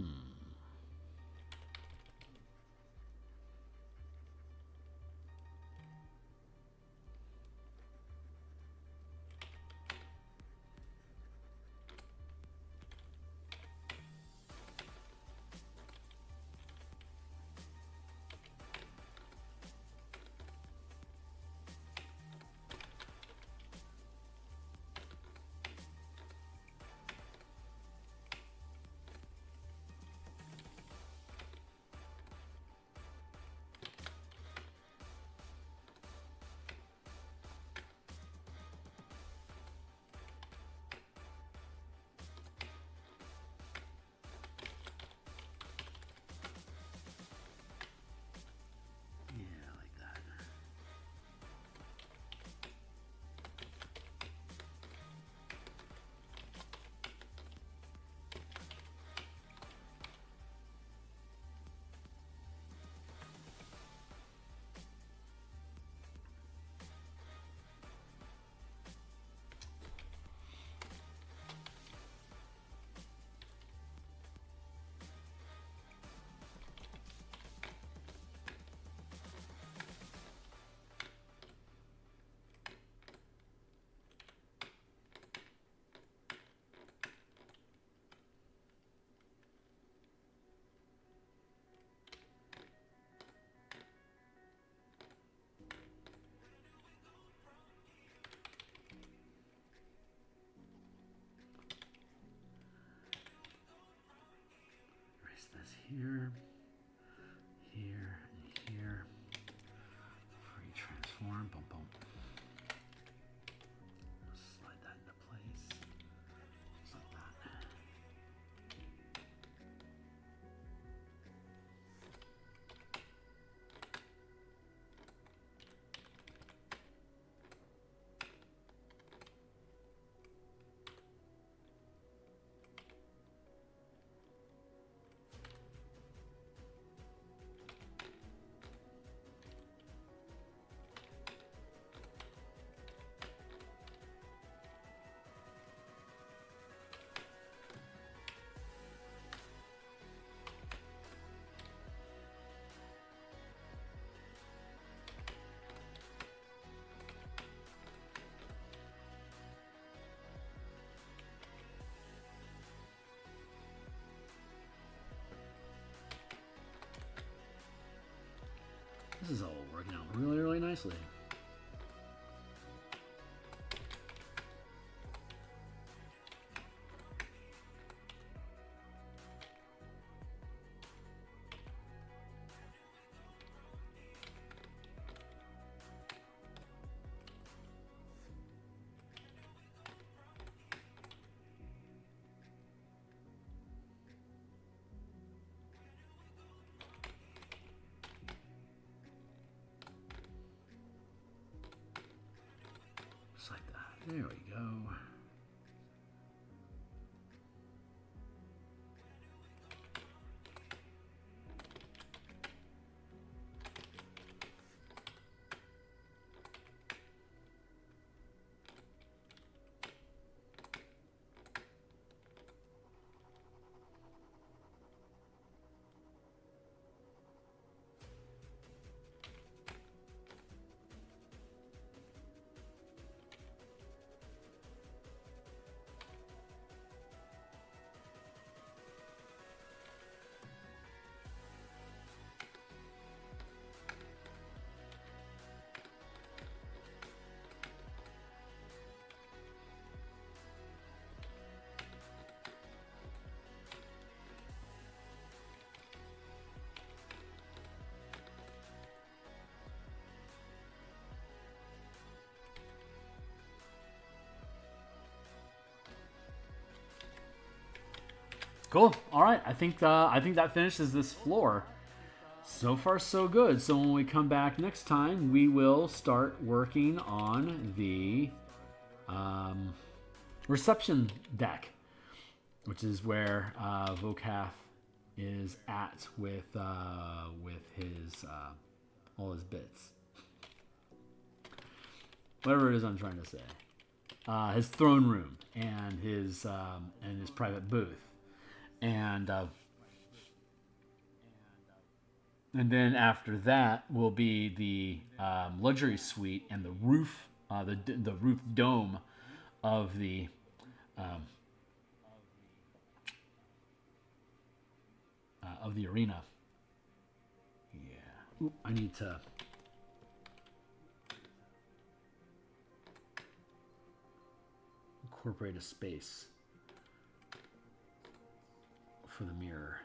like that. Erase this here, here, and here. Free transform. Boom, boom. Slide that into place. Just like that. This is all working out really, really nicely. Just like that. There we go. Cool. All right. I think that finishes this floor. So far, so good. So when we come back next time, we will start working on the reception deck, which is where Vocath is at with his all his bits, whatever it is I'm trying to say. His throne room and his private booth. And And then after that will be the luxury suite and the roof, the roof dome of the arena. Yeah. Ooh, I need to. Incorporate a space for the mirror.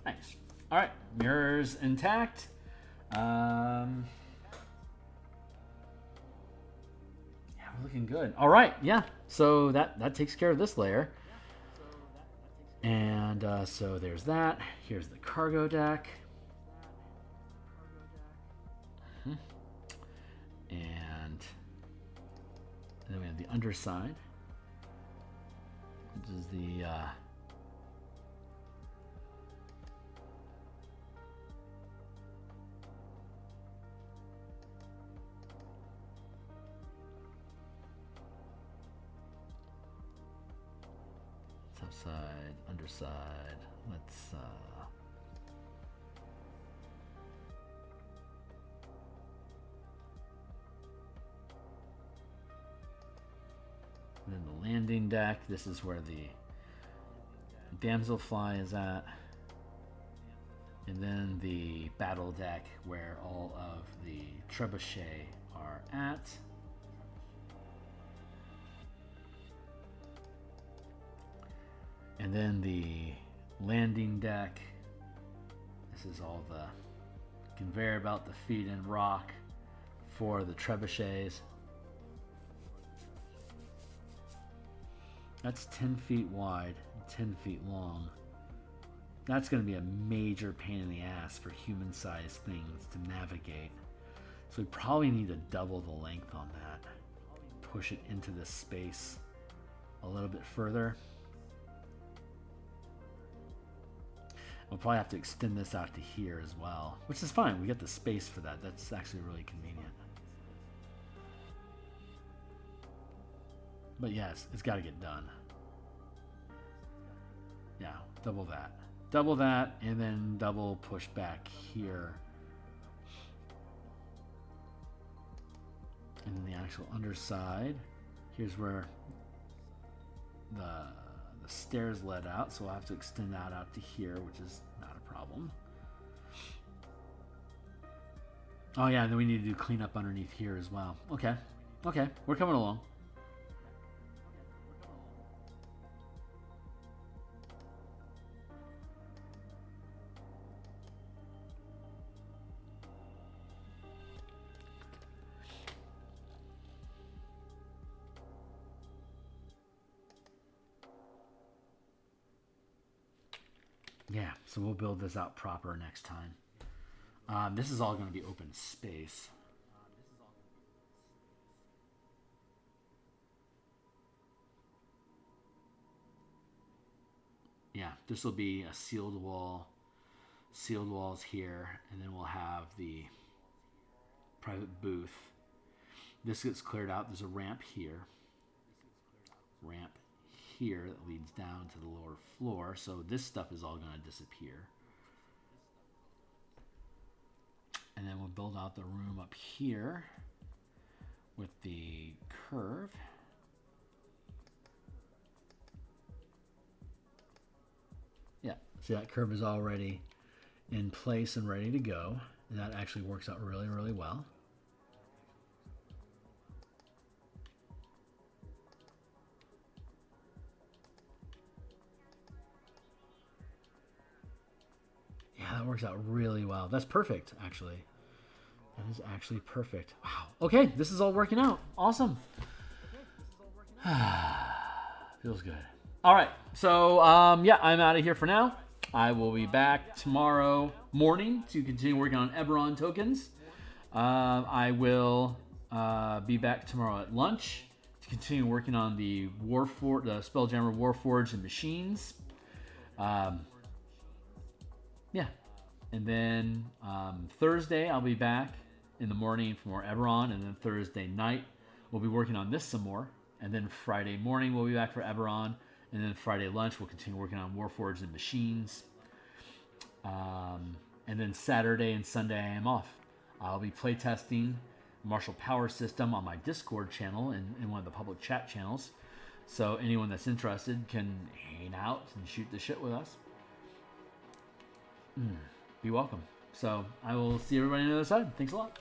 Nice. All right, mirrors intact. Yeah, we're looking good. All right, yeah. So that takes care of this layer. And so there's that. Here's the cargo deck. And then we have the underside, which is the side, underside. Let's and then the landing deck. This is where the damselfly is at. And then the battle deck where all of the trebuchet are at. And then the landing deck. This is all the conveyor belt, the feed in rock for the trebuchets. That's 10 feet wide and 10 feet long. That's going to be a major pain in the ass for human-sized things to navigate. So we probably need to double the length on that. Push it into this space a little bit further. We'll probably have to extend this out to here as well, which is fine. We get the space for that. That's actually really convenient. But yes, it's got to get done. Yeah, double that. Double that, and then double push back here. And then the actual underside. Here's where the stairs led out, so we'll have to extend that out to here, which is not a problem. Oh yeah, and then we need to do cleanup underneath here as well. Okay, we're coming along. Yeah, so we'll build this out proper next time. This is all going to be open space. Yeah, this will be a sealed wall. Sealed walls here, and then we'll have the private booth. This gets cleared out. There's a ramp here. Ramp here that leads down to the lower floor, so this stuff is all going to disappear. And then we'll build out the room up here with the curve. Yeah, see that curve is already in place and ready to go. And that actually works out really, really well. that works out really well. That's perfect, actually. That is actually perfect. Wow. Okay, this is all working out. Awesome. Feels good. All right. So, yeah, I'm out of here for now. I will be back tomorrow morning to continue working on Eberron tokens. I will be back tomorrow at lunch to continue working on the Spelljammer Warforged and Machines. Yeah. And then Thursday, I'll be back in the morning for more Eberron. And then Thursday night, we'll be working on this some more. And then Friday morning, we'll be back for Eberron. And then Friday lunch, we'll continue working on Warforged and Machines. And then Saturday and Sunday, I am off. I'll be playtesting Martial Power System on my Discord channel and in one of the public chat channels. So anyone that's interested can hang out and shoot the shit with us. Be welcome. So I will see everybody on the other side. Thanks a lot.